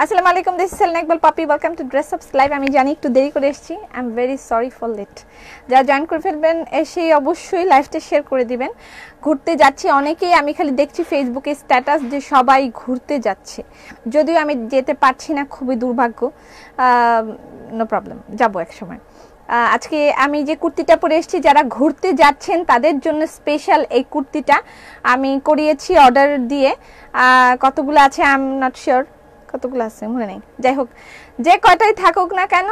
আসসালামু আলাইকুম, this is Selina Iqbal Poppy, welcome to dress ups live. আমি জানি একটু দেরি করে এসেছি, I am very sorry for late. যারা জয়েন করে ফেলবেন এসেই অবশ্যই লাইভটা শেয়ার করে দিবেন। ঘুরতে যাচ্ছি অনেকেই, আমি খালি দেখছি ফেসবুকে স্ট্যাটাস যে সবাই ঘুরতে যাচ্ছে, যদিও আমি যেতে পারছি না, খুবই দুর্ভাগ্য। নো প্রবলেম, যাবো এক সময়। আজকে আমি যে কুর্তিটা পরে এসেছি, যারা ঘুরতে যাচ্ছেন তাদের জন্য স্পেশাল এই কুর্তিটা আমি করিয়েছি অর্ডার দিয়ে। কতগুলো আছে আই এম নট শিওর, কতগুলো আছে মনে নেই। যাই হোক, যে কয়টাই থাকুক না কেন,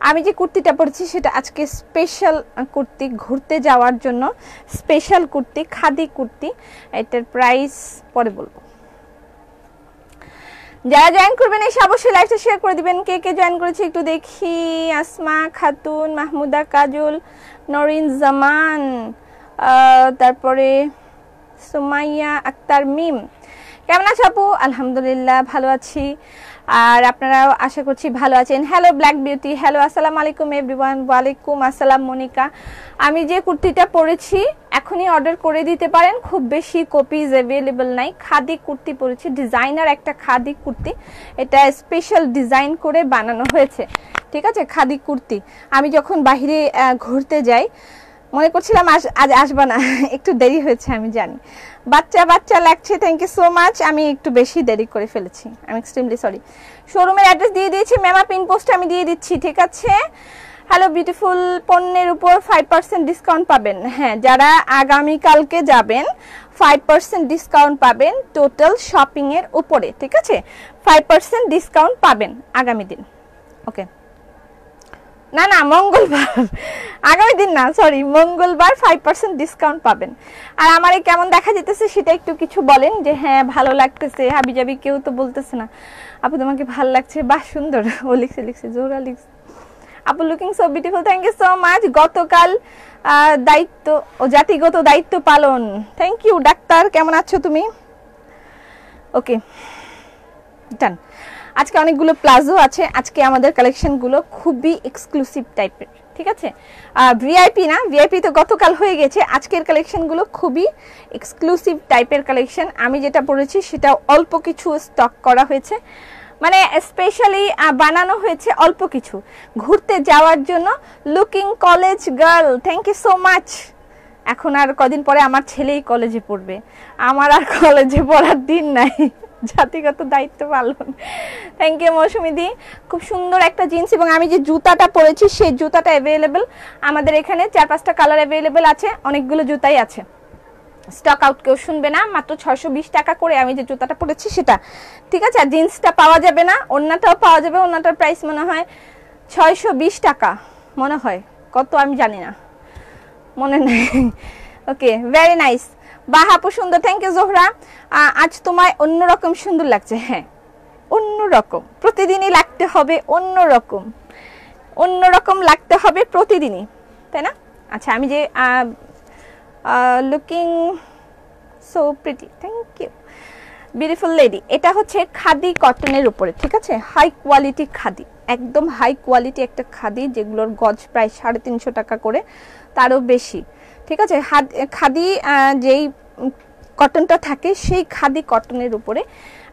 আমি যে কুর্তিটা পরেছি সেটা আজকে স্পেশাল কুর্তি, ঘুরতে যাওয়ার জন্য স্পেশাল কুর্তি, খাদি কুর্তি। এটার প্রাইস পরে বলবো। যারা জয়েন করবেন এসে অবশ্যই লাইভটা শেয়ার করে দিবেন। কে কে জয়েন করেছে একটু দেখি। আসমা খাতুন, মাহমুদা কাজল, নরিন জামান, তারপরে সুমাইয়া আক্তার মিম। কেমন আছো আপু? আলহামদুলিল্লাহ ভালো আছি, আর আপনারাও আশা করছি ভালো আছেন। হ্যালো ব্ল্যাক বিউটি, হ্যালো, আসসালামু আলাইকুম এভরিওয়ান। ওয়ালাইকুম আসসালাম মনিকা। আমি যে কুর্তিটা পরেছি এখনই অর্ডার করে দিতে পারেন, খুব বেশি কপিজ অ্যাভেলেবল নাই। খাদি কুর্তি পরেছি, ডিজাইনার একটা খাদি কুর্তি, এটা স্পেশাল ডিজাইন করে বানানো হয়েছে, ঠিক আছে। খাদি কুর্তি আমি যখন বাইরে ঘুরতে যাই, মনে করছিলাম আজ আসবা না, একটু দেরি হয়েছে আমি জানি। বাচ্চা বাচ্চা লাগছে, থ্যাংক ইউ সো মাচ। আমি একটু বেশি দেরি করে ফেলেছি, আমি এক্সট্রিমলি সরি। শোরুমের অ্যাড্রেস দিয়ে দিয়েছি, মেমা পিন পোস্ট আমি দিয়ে দিচ্ছি, ঠিক আছে। হ্যালো বিউটিফুল, পণ্যের উপর 5% ডিসকাউন্ট পাবেন। হ্যাঁ, যারা আগামীকালকে যাবেন 5% ডিসকাউন্ট পাবেন টোটাল শপিংয়ের উপরে, ঠিক আছে। 5% ডিসকাউন্ট পাবেন আগামী দিন, ওকে। না না, মঙ্গলবার, আগামী দিন না, সরি, মঙ্গলবার 5% ডিসকাউন্ট পাবেন। আর আমারে কেমন দেখা যেতেছে সেটা একটু কিছু বলেন, যে হ্যাঁ ভালো লাগতেছে। হাবিজাবি কেউ তো বলতেছে না আপু তোমাকে ভালো লাগছে, বাহ সুন্দর। ও লিখছে জোহরা লিখছে, আপু looking so beautiful, thank you so much. গতকাল দায়িত্ব ও জাতিগত দায়িত্ব পালন, থ্যাংক ইউ। ডাক্তার কেমন আছো তুমি? ওকে ডান। আজকে অনেকগুলো প্লাজো আছে, আজকে আমাদের কালেকশনগুলো খুবই এক্সক্লুসিভ টাইপের, ঠিক আছে। ভিআইপি না, ভিআইপি তো গতকাল হয়ে গেছে। আজকের কালেকশনগুলো খুবই এক্সক্লুসিভ টাইপের কালেকশন। আমি যেটা পরেছি সেটা অল্প কিছু স্টক করা হয়েছে, মানে স্পেশালি বানানো হয়েছে অল্প কিছু ঘুরতে যাওয়ার জন্য। Looking college girl, thank you so much. এখন আর কদিন পরে আমার ছেলেই কলেজে পড়বে, আমার আর কলেজে পড়ার দিন নাই। জাতিগত দায়িত্ব পালন, থ্যাংক ইউ মৌসুমিদি। খুব সুন্দর একটা জিন্স, এবং আমি যে জুতাটা পরেছি সেই জুতাটা অ্যাভেলেবেল আমাদের এখানে 4-5টা কালার অ্যাভেলেবেল আছে, অনেকগুলো জুতাই আছে। স্টক আউট কেউ শুনবে না, মাত্র 620 টাকা করে আমি যে জুতাটা পরেছি সেটা, ঠিক আছে। আর জিন্সটা পাওয়া যাবে না, ওড়নাটাও পাওয়া যাবে। ওড়নাটার প্রাইস মনে হয় 620 টাকা, মনে হয় কত আমি জানি না, মনে নেই। ওকে, ভেরি নাইস। বাহ আপু সুন্দর, থ্যাংক ইউ জোহরা। আজ তোমায় অন্যরকম সুন্দর লাগছে। হ্যাঁ, অন্যরকম, প্রতিদিনই লাগতে হবে অন্যরকম, অন্যরকম লাগতে হবে প্রতিদিনই, তাই না? আচ্ছা, আমি যে looking so pretty, thank you beautiful lady. এটা হচ্ছে খাদি কটনের উপরে, ঠিক আছে, হাই কোয়ালিটি খাদি, একদম হাই কোয়ালিটি একটা খাদি, যেগুলোর গজ প্রায় 350 টাকা করে, তারও বেশি, ঠিক আছে। খাদি যেই কটনটা থাকে সেই খাদি কটনের উপরে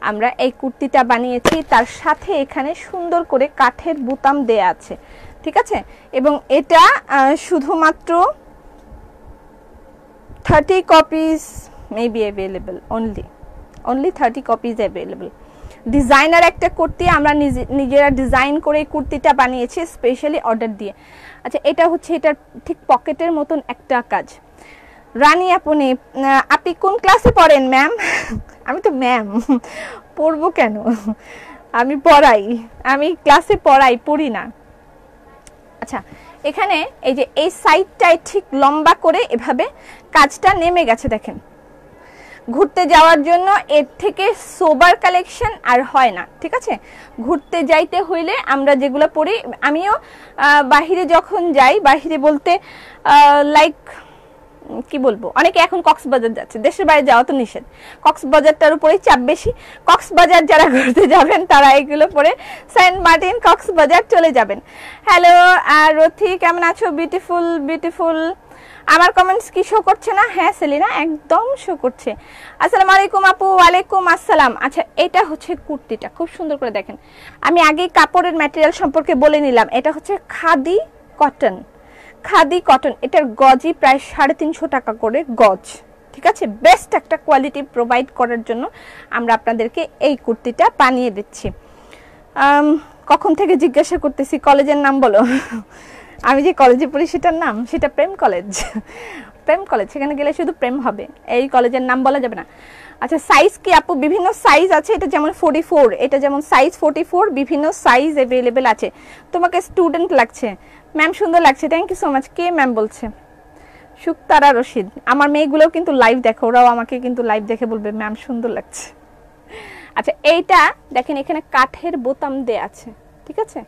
আমরা এই কুর্তিটা বানিয়েছি। তার সাথে এখানে সুন্দর করে কাঠের বুতাম দেয়া আছে, ঠিক আছে। এবং এটা শুধুমাত্র 30 copies maybe available, only 30 copies available. Designer একটা কুর্তি, আমরা নিজেরা ডিজাইন করে এই কুর্তিটা বানিয়েছি স্পেশালি অর্ডার দিয়ে। আচ্ছা, এটা হচ্ছে এটার ঠিক পকেটের মতন একটা কাজ। রানী আপনি আপনি কোন ক্লাসে পড়েন ম্যাম? আমি তো ম্যাম, পড়বো কেন, আমি পড়াই, আমি ক্লাসে পড়াই, পড়ি না। আচ্ছা, এখানে এই যে এই সাইডটায় ঠিক লম্বা করে এভাবে কাজটা নেমে গেছে, দেখেন। ঘুরতে যাওয়ার জন্য এর থেকে সোবার কালেকশন আর হয় না, ঠিক আছে। ঘুরতে যাইতে হইলে আমরা যেগুলো পরি, আমিও বাহিরে যখন যাই, বাহিরে বলতে লাইক কি বলবো, অনেকে এখন কক্সবাজার যাচ্ছে, দেশের বাইরে যাওয়া তো নিষেধ, কক্সবাজারটার উপরেই চাপ বেশি। কক্সবাজার যারা ঘুরতে যাবেন তারা এগুলো পরে সেন্ট মার্টিন কক্সবাজার চলে যাবেন। হ্যালো রথি, কেমন আছো? Beautiful beautiful. আমার কমেন্টস কি শো করছে না? হ্যাঁ সেলিনা, একদম শো করছে। আসসালামু আলাইকুম আপু। ওয়ালাইকুম আসসালাম। আচ্ছা, এটা হচ্ছে কুর্তিটা, খুব সুন্দর করে দেখেন। আমি আগে কাপড়ের ম্যাটেরিয়াল সম্পর্কে বলে নিলাম। এটা হচ্ছে খাদি কটন, খাদি কটন। এটার গজই প্রায় 350 টাকা করে গজ। ঠিক আছে, বেস্ট একটা কোয়ালিটি প্রোভাইড করার জন্য আমরা আপনাদেরকে এই কুর্তিটা বানিয়ে দিচ্ছি। কখন থেকে জিজ্ঞাসা করতেছি কলেজের নাম বলো। আমি যে কলেজে পড়ি সেটার নাম, সেটা প্রেম কলেজ। প্রেম কলেজ, সেখানে গেলে শুধু প্রেম হবে, এই কলেজের নাম বলা যাবে না। আচ্ছা, সাইজ কি আপু? বিভিন্ন সাইজ আছে। এটা যেমন 44, এটা যেমন সাইজ 44, বিভিন্ন সাইজ অ্যাভেলেবেল আছে। তোমাকে স্টুডেন্ট লাগছে ম্যাম, সুন্দর লাগছে, থ্যাংক ইউ সো মাচ। কে ম্যাম বলছে? সুক্তারা রশিদ। আমার মেয়েগুলোও কিন্তু লাইভ দেখে, ওরাও আমাকে কিন্তু লাইভ দেখে বলবে ম্যাম সুন্দর লাগছে। আচ্ছা, এইটা দেখেন, এখানে কাঠের বোতাম দেয়া আছে। ঠিক আছে,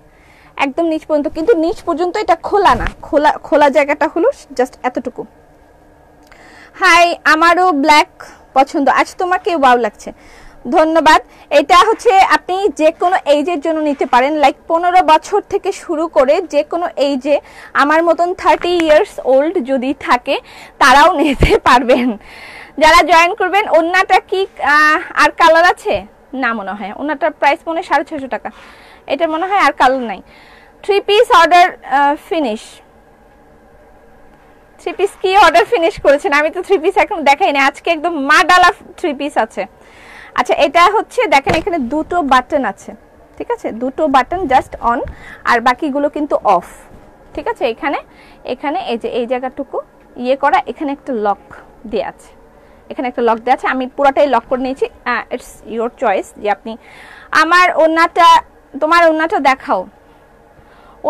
একদম নিচ পর্যন্ত, কিন্তু নিচ পর্যন্ত এটা খোলা না, খোলা জায়গাটা হলো জাস্ট এতটুকু। হাই, আমারও ব্ল্যাক পছন্দ। আজ তোমাকে ওয়াও লাগছে, ধন্যবাদ। এটা হচ্ছে আপনি যে কোনো এইজের জন্য নিতে পারেন, লাইক 15 বছর থেকে শুরু করে যে কোনো এইজে, আমার মতন 30 ইয়ার্স ওল্ড যদি থাকে তারাও নিতে পারবেন, যারা জয়েন করবেন। ওন্নাটা কি আর কালার আছে? না, মনে হয় ওন্নাটার প্রাইস মনে হয় 650 টাকা। এটা মনে হয় আর কালার নাই। 3 পিস অর্ডার ফিনিশ। 3 পিস কি অর্ডার ফিনিশ করেছেন? আমি তো 3 পিস এখন দেখাই না, আজকে একদম মা ডালা 3 পিস আছে। আচ্ছা, এটা হচ্ছে দেখেন, এখানে দুটো বাটন আছে। ঠিক আছে, দুটো বাটন জাস্ট অন, আর বাকিগুলো কিন্তু অফ। ঠিক আছে, এখানে এই যে এই জায়গাটুকু ইয়ে করা, এখানে একটা লক দেয়া আছে, এখানে একটা লক দেয়া আছে। আমি পুরোটাই লক করে নিয়েছি। ইটস ইওর চয়েস যে আপনি আমার ওন্নাটা, তোমার ওন্নাটা দেখাও।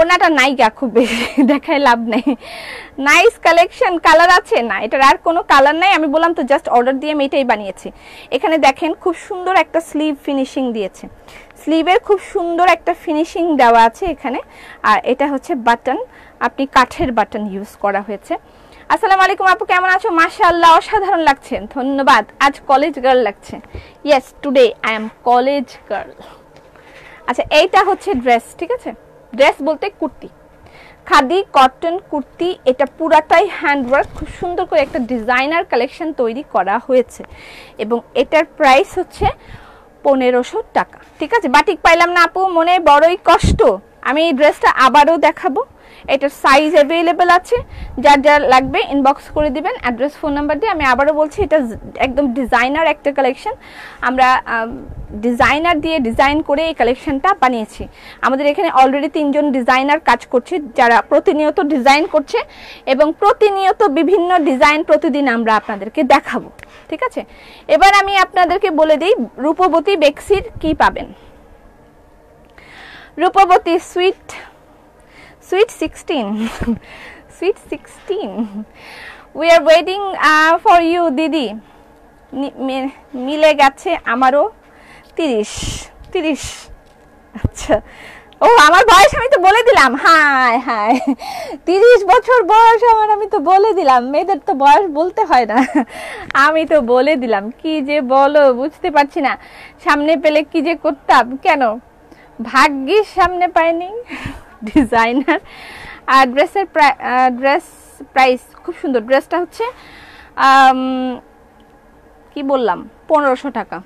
ওনাটা নাইকা, খুব বেশি দেখায় লাভ নেই। Nice collection. কালার আছে না, এটার আর কোনো কালার নাই। আমি বললাম তো জাস্ট অর্ডার দিয়ে আমি এটাই বানিয়েছি। এখানে দেখেন খুব সুন্দর একটা স্লিভ ফিনিশিং দিয়েছে, স্লিভের খুব সুন্দর একটা ফিনিশিং দেওয়া আছে এখানে। আর এটা হচ্ছে বাটন, আপনি কাঠের বাটন ইউজ করা হয়েছে। আসসালামু আলাইকুম আপু, কেমন আছো? মাশাআল্লাহ, অসাধারণ লাগছে, ধন্যবাদ। আজ কলেজ গার্ল লাগছে। Yes, today I am college girl. আচ্ছা, এইটা হচ্ছে ড্রেস। ঠিক আছে, ড্রেস বলতে কুর্তি, খাদি কটন কুর্তি। এটা পুরাটাই হ্যান্ডওয়ার্ক, খুব সুন্দর করে একটা ডিজাইনার কালেকশন তৈরি করা হয়েছে, এবং এটার প্রাইস হচ্ছে 1500 টাকা। ঠিক আছে, বাটিক পাইলাম না আপু, মনে বড়ই কষ্ট। আমি এই ড্রেসটা আবারও দেখাবো। এটার সাইজ অ্যাভেলেবেল আছে, যার যার লাগবে ইনবক্স করে দিবেন অ্যাড্রেস ফোন নাম্বার দিয়ে। আমি আবারও বলছি, এটা একদম ডিজাইনার একটা কালেকশন। আমরা ডিজাইনার দিয়ে ডিজাইন করে এই কালেকশনটা বানিয়েছি। আমাদের এখানে অলরেডি 3 জন ডিজাইনার কাজ করছে, যারা প্রতিনিয়ত ডিজাইন করছে, এবং প্রতিনিয়ত বিভিন্ন ডিজাইন প্রতিদিন আমরা আপনাদেরকে দেখাবো। ঠিক আছে, এবার আমি আপনাদেরকে বলে দিই রূপবতী বেক্সির কি পাবেন। Rupboti sweet 16 sweet 16 we are waiting for you দিদি। মিলে গেছে আমারও 30। আচ্ছা, ও আমার বয়স আমি তো বলে দিলাম। হায় হায়, 30 বছর বয়স আমার, আমি তো বলে দিলাম। মেয়েদের তো বয়স বলতে হয় না, আমি তো বলে দিলাম। কি যে বলো, বুঝতে পারছি না। সামনে পেলে কি যে করতাম, কেন ভাগ্যিস সামনে পাইনি। ডিজাইনার ড্রেসের ড্রেস প্রাইস খুব সুন্দর। ড্রেসটা হচ্ছে কি বললাম, 1500 টাকা।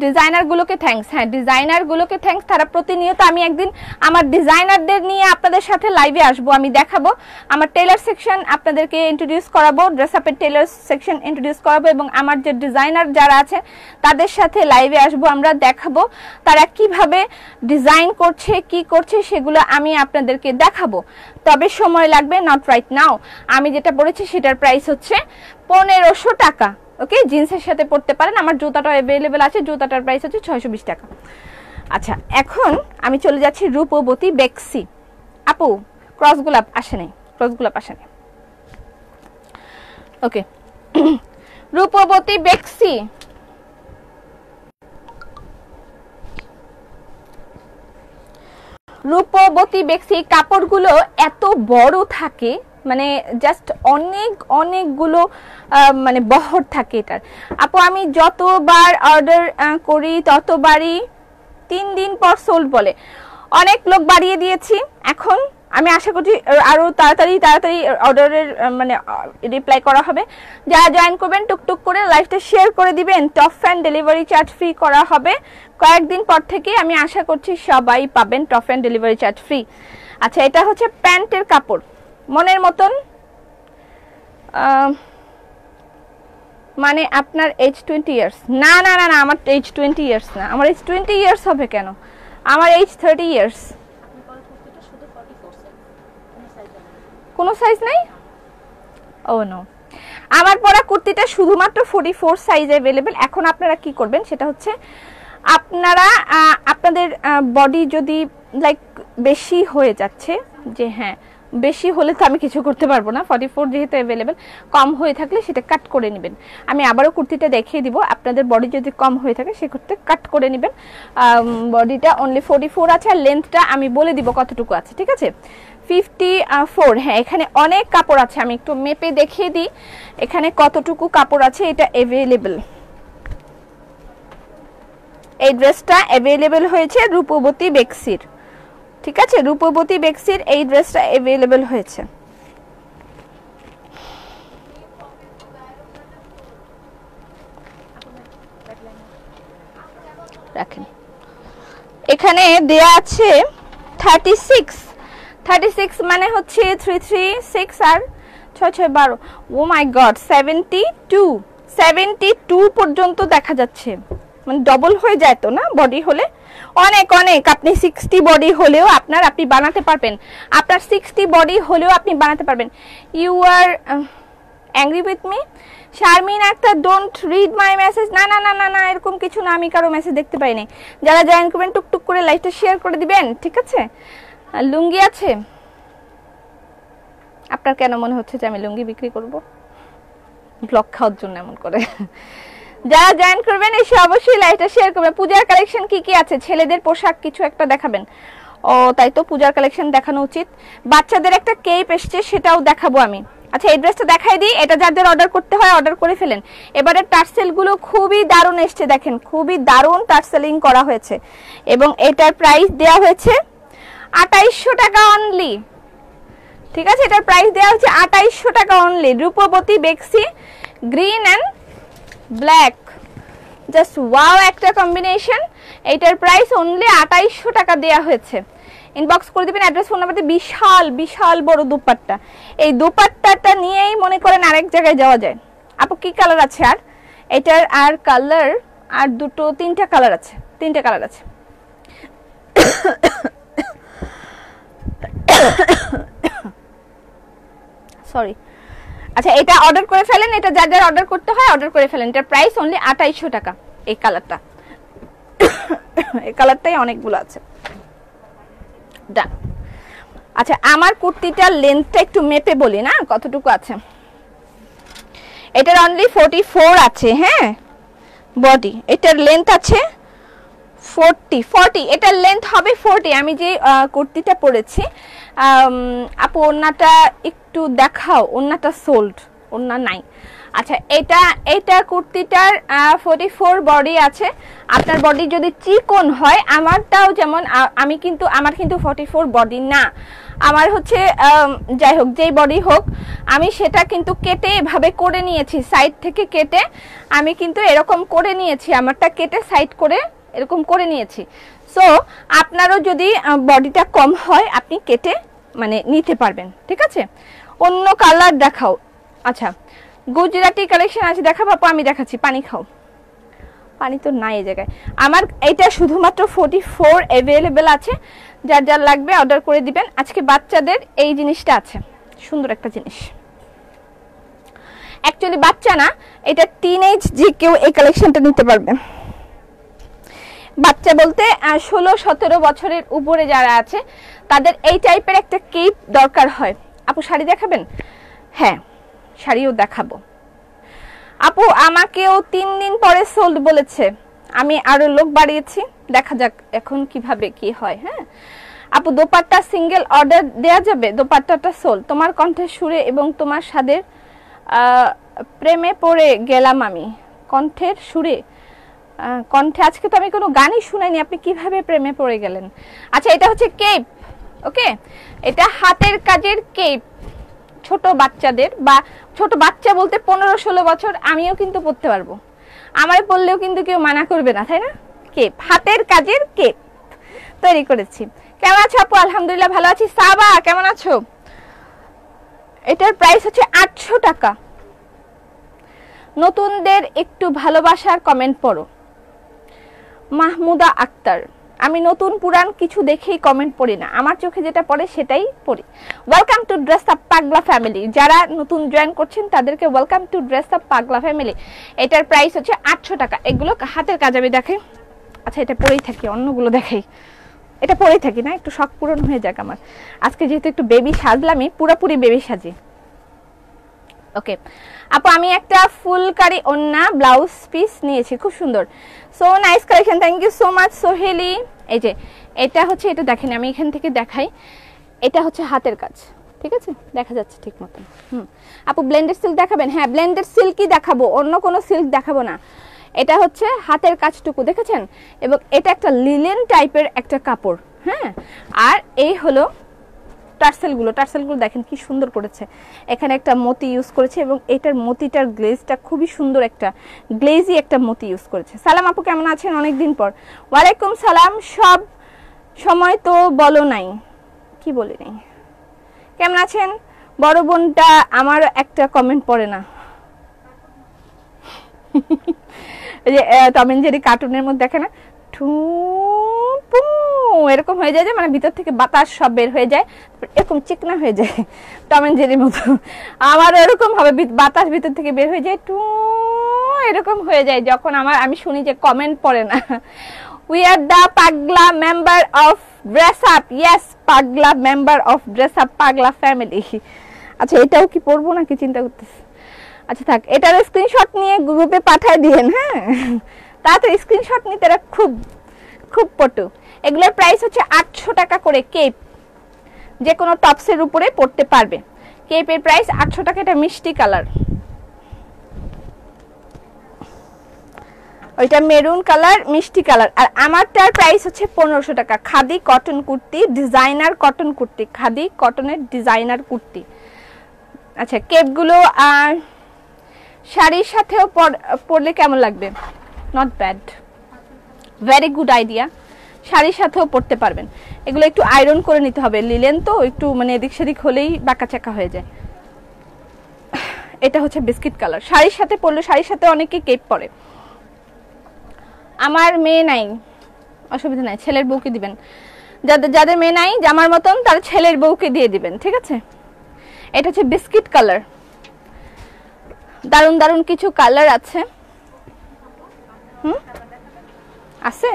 ডিজাইনারগুলোকে থ্যাঙ্কস। হ্যাঁ, ডিজাইনারগুলোকে থ্যাঙ্কস। তারা প্রতিনিয়ত, আমি একদিন আমার ডিজাইনারদের নিয়ে আপনাদের সাথে লাইভে আসবো, আমি দেখাবো আমার টেলার সেকশন, আপনাদেরকে ইন্ট্রোডিউস করাবো, ড্রেস আপের টেলার সেকশন ইন্ট্রোডিউস করাবো, এবং আমার যে ডিজাইনার যারা আছে তাদের সাথে লাইভে আসবো, আমরা দেখাবো তারা কিভাবে ডিজাইন করছে, কি করছে, সেগুলো আমি আপনাদেরকে দেখাবো। তবে সময় লাগবে, নট রাইট নাও। আমি যেটা বলেছি সেটার প্রাইস হচ্ছে 1500 টাকা। ওকে, জিন্সের সাথে পড়তে পারেন। আমার জুতাটা অ্যাভেলেবেল আছে, জুতাটার প্রাইস হচ্ছে 620 টাকা। আচ্ছা, এখন আমি চলে যাচ্ছি রূপবতী বেক্সি। আপু ক্রস গোলাপ আসে নাই, ক্রস গোলাপ আসে নাই। ওকে, রূপবতী বেক্সি। রূপবতী বেক্সি কাপড়গুলো এত বড় থাকে, মানে জাস্ট অনেকগুলো মানে বহর থাকে এটার। আপু আমি যতবার অর্ডার করি ততবারই 3 দিন পর সোল্ড বলে। অনেক লোক বাড়িয়ে দিয়েছি, এখন আমি আশা করছি আরো তাড়াতাড়ি অর্ডারের মানে রিপ্লাই করা হবে। যারা জয়েন করবেন টুকটুক করে লাইভটা শেয়ার করে দিবেন। Top fan delivery charge free করা হবে কয়েকদিন পর থেকে, আমি আশা করছি সবাই পাবেন top fan delivery charge free. আচ্ছা, এটা হচ্ছে প্যান্টের কাপড়, মনের মতন, মানে আপনার এজ 20 ইয়ার্স? না না না না, আমার এজ 20 ইয়ার্স না। আমার এজ 20 ইয়ার্স হবে কেন? আমার এজ 30 ইয়ার্স। কোনো সাইজ নাই? ও নো, আমার পরা কুর্তিটা শুধুমাত্র 44 সাইজ अवेलेबल। এখন আপনারা কি করবেন সেটা হচ্ছে, আপনারা আপনাদের বডি যদি লাইক বেশি হয়ে যাচ্ছে, যে হ্যাঁ বেশি হলে তো আমি কিছু করতে পারবো না, 44 যেহেতু अवेलेबल, কম হয়ে থাকলে সেটা কাট করে নেবেন। আমি আবারও কুর্তিটা দেখিয়ে দিব, আপনাদের বডি যদি কম হয়ে থাকে সেক্ষেত্রে কাট করে নেবেন। বডিটা অনলি 44 আছে, আর লেন্থটা আমি বলে দিব কতটুকু আছে, ঠিক আছে? 54। হ্যাঁ, এখানে অনেক কাপড় আছে, আমি একটু মেপে দেখিয়ে দিই এখানে কতটুকু কাপড় আছে। এটা अवेलेबल, এই ড্রেসটা अवेलेबल হয়েছে রূপবতী বেক্সির, ঠিক আছে? রূপবতী বেক্সির এই ড্রেসটা अवेलेबल হয়েছে। রাখেন, এখানে দেয়া আছে 36 মানে হচ্ছে 336 আর 6 6 12। ও মাই গড, 72 পর্যন্ত দেখা যাচ্ছে, মানে ডবল হয়ে যায় তো না বডি হলে? অনেক অনেক, আপনি 60 বডি হলেও আপনি বানাতে পারবেন, আপনার 60 বডি হলেও আপনি বানাতে পারবেন। You are angry with me Sharmin Akter, don't read my message. না না না না না, এরকম কিছু না, আমি কারো মেসেজ দেখতে পাইনি। যারা জয়েন করবেন টুকটুক করে লাইভটা শেয়ার করে দিবেন, ঠিক আছে? লুঙ্গি আছে? আপনার কেন মনে হচ্ছে যে আমি লুঙ্গি বিক্রি করব? ব্লক খাওয়ার জন্য এমন করে? যারা জয়েন করবেন এসে অবশ্যই লাইভটা শেয়ার করবেন। পূজার কালেকশন কি কি আছে? ছেলেদের পোশাক কিছু একটা দেখাবেন? ও তাই তো, পূজার কালেকশন দেখানো উচিত। বাচ্চাদের একটা কেপ এসছে, সেটাও দেখাবো আমি। আচ্ছা, এই ড্রেসটা দেখাই দিই, এটা যাদের অর্ডার করতে হয় অর্ডার করে ফেলেন। এবারে টার্সেল গুলো খুবই দারুণ এসছে, দেখেন খুবই দারুণ টার্সেলিং করা হয়েছে, এবং এটার প্রাইস দেওয়া হয়েছে 2800 টাকা অনলি, ঠিক আছে? এটার প্রাইস দেওয়া হচ্ছে 2800 টাকা অনলি। রূপবতী বেক্সি green and black, just wow একটা কম্বিনেশন। এটার প্রাইস অনলি 2800 টাকা দেওয়া হয়েছে। ইনবক্স করে দিবেন অ্যাড্রেস, ফোন নাম্বার। বিশাল বিশাল বড় দুপাট্টা, এই দুপাট্টাটা নিয়েই মনে করেন আরেক জায়গায় যাওয়া যায়। আপু কি কালার আছে? আর এটার আর কালার আর তিনটা কালার আছে, তিনটা কালার আছে। সরি। আচ্ছা, এটা অর্ডার করে ফেলেন, এটা যার যার অর্ডার করতে হয় অর্ডার করে ফেলেন। এটার প্রাইস অনলি 2800 টাকা। এই কালারটা, এই কালারটাই অনেকগুলো আছে। ডান। আচ্ছা, আমার কুর্তিটার লেন্থটা একটু মেপে বলি না কতটুকু আছে। এটার অনলি 44 আছে, হ্যাঁ বডি। এটার লেন্থ আছে 40, এটার লেন্থ হবে 40। আমি যে কুর্তিটা পরেছি, আপু ওন্নাটা একটু দেখাও, ওন্নাটা সোল্ড, ওন্না নাই। আচ্ছা, এটা কুর্তিটার 44 বডি আছে। আপনার বডি যদি চিকন হয়, আমারটাও যেমন, আমার কিন্তু 44 বডি না, আমার হচ্ছে যাই হোক যেই বডি হোক, আমি সেটা কিন্তু কেটে এভাবে করে নিয়েছি, সাইড থেকে কেটে আমি কিন্তু এরকম করে নিয়েছি, আমারটা কেটে সাইড করে এরকম করে নিয়েছি। সো আপনারও যদি বডিটা কম হয় আপনি কেটে মানে নিতে পারবেন, ঠিক আছে? অন্য কালার দেখাও। আচ্ছা, গুজরাটি কালেকশন আছে, দেখাবো আপু? আমি দেখাচ্ছি। পানি খাও, পানি তো নাই এই জায়গায়। আমার এটা শুধুমাত্র 44 अवेलेबल আছে, যার যার লাগবে অর্ডার করে দিবেন। আজকে বাচ্চাদের এই জিনিসটা আছে, সুন্দর একটা জিনিস। অ্যাকচুয়ালি বাচ্চা না, এটা টিনেজ, যে কেউ এই কালেকশনটা নিতে পারবে। বাচ্চা বলতে 16-17 বছরের উপরে যারা আছে তাদের এই টাইপের একটা কেপ দরকার হয়। আপু শাড়ি দেখাবেন? হ্যাঁ, শাড়িও দেখাবো। আপু আমাকেও 3 দিন পরে সোল্ড বলেছে, আমি আরো লোক বাড়িয়েছি, দেখা যাক এখন কিভাবে কি হয়। হ্যাঁ আপু, দোপাট্টা সিঙ্গেল অর্ডার দেয়া যাবে? দোপাট্টাটা সোল্ড। তোমার কণ্ঠের সুরে এবং তোমার স্বাদের প্রেমে পড়ে গেলাম আমি। কণ্ঠের সুরে, কণ্ঠে, আজকে তো আমি কোনো গানই শুনাইনি, আপনি কিভাবে প্রেমে পড়ে গেলেন? আচ্ছা, এটা হচ্ছে কেপ, ওকে, এটা হাতের কাজের কেপ, ছোট বাচ্চাদের, বা ছোট বাচ্চা বলতে 15-16 বছর, আমিও কিন্তু পরতে পারবো, আমায় পরলেও কিন্তু কেউ মানা করবে না, তাই না? কেপ, হাতের কাজের কেপ তৈরি করেছি। কেমন আছো আপু? আলহামদুলিল্লাহ ভালো আছি। সাবা কেমন আছো? এটার প্রাইস হচ্ছে 800 টাকা। নতুনদের একটু ভালোবাসার কমেন্ট পড়ো। মাহমুদা আক্তার, আমি নতুন পুরান কিছু দেখেই কমেন্ট পড়ি না, আমার চোখে যেটা পড়ে সেটাই পড়ি। ওয়েলকাম টু ড্রেস আপ পাগলা ফ্যামিলি, যারা নতুন জয়েন করছেন তাদেরকে ওয়েলকাম টু ড্রেস আপ পাগলা ফ্যামিলি। এটার প্রাইস হচ্ছে 800 টাকা। এগুলো হাতের কাজ আমি দেখাই। আচ্ছা, এটা পরেই থাকি, অন্যগুলো দেখাই। এটা পরেই থাকি না, একটু শখ পূরণ হয়ে যাক আমার। আজকে যেহেতু একটু বেবি সাজলামই, পুরোপুরি বেবি সাজি। ওকে আপু, আমি একটা ফুলকারি ওন্না ব্লাউজ পিস নিয়েছি, খুব সুন্দর, so nice collection, thank you so much Soheli. এই যে এটা হচ্ছে, এটা দেখেন, আমি এখান থেকে দেখাই, এটা হচ্ছে হাতের কাজ, ঠিক আছে, দেখা যাচ্ছে ঠিক মতন। আপু ব্লেন্ডেড সিল্ক দেখাবেন? হ্যাঁ, ব্লেন্ডেড সিল্কই দেখাবো, অন্য কোনো সিল্ক দেখাবো না। এটা হচ্ছে হাতের কাজটুকু দেখেছেন, এবং এটা একটা লিলেন টাইপের একটা কাপড়। হ্যাঁ, আর এই হলো টার্সেলগুলো দেখেন কি সুন্দর করেছে, এখানে একটা মতি ইউজ করেছে, এবং এটার মতিটার গ্লেজটা খুবই সুন্দর, একটা গ্লেজি একটা মতি ইউজ করেছে। সালাম আপু, কেমন আছেন? অনেকদিন পর। ওয়ালাইকুম সালাম। সব সময় তো বলো নাই, কি বলি নাই? কেমন আছেন? বড় বোনটা আমার একটা কমেন্ট পড়ে না। যে টম এন্ড জেরি কার্টুনের মধ্যে দেখে না, ঠু পু এরকম হয়ে যায়, যে মানে ভিতর থেকে বাতাস সব বের হয়ে যায়, এরকম চিকনা হয়ে যায়, টম এন্ড জেরির মতো। আমার এরকম হবে, বাতাস ভিতর থেকে বের হয়ে যায়, টু এরকম হয়ে যায় যখন আমি শুনি যে কমেন্ট পড়ে না। উই আর দ্য পাগলা member of dress up. Yes, পাগলা মেম্বার অফ ড্রেস আপ পাগলা ফ্যামিলি। আচ্ছা, এটাও কি পড়বো নাকি চিন্তা করতেছি। আচ্ছা থাক, এটার স্ক্রিনশট নিয়ে গ্রুপে পাঠিয়ে দিয়েন। হ্যাঁ, তাড়াতাড়ি স্ক্রিনশট নিতে, এরা খুব খুব পটু। এগুলোর প্রাইস হচ্ছে 800 টাকা করে। কেপ যে কোনো টপসের উপরে পড়তে পারবে। কেপের প্রাইস 800 টাকা। এটা মিষ্টি কালার, ওইটা মেরুন কালার, মিষ্টি কালার। আর আমারটার প্রাইস হচ্ছে 1500 টাকা। Khadi cotton kurti, designer cotton kurti, khadi কটনের ডিজাইনার কুর্তি। আচ্ছা, কেপগুলো আর শাড়ির সাথেও পরলে কেমন লাগবে? Not bad, very good idea. শাড়ির সাথেও পরতে পারবেন। এগুলো একটু আয়রন করে নিতে হবে, লিলেন তো একটু মানে এদিক সেদিক হলেই বাঁকা চাকা হয়ে যায়। এটা হচ্ছে বিস্কিট কালার, শাড়ির সাথে পরলে, শাড়ির সাথে অনেকে কেপ পরে। আমার মেয়ে নাই, অসুবিধা নাই, ছেলের বউকে দিবেন। যাদের মেয়ে নাই জামার মতন, তার ছেলের বউকে দিয়ে দিবেন, ঠিক আছে। এটা হচ্ছে বিস্কিট কালার, দারুন দারুন কিছু কালার আছে। আছে,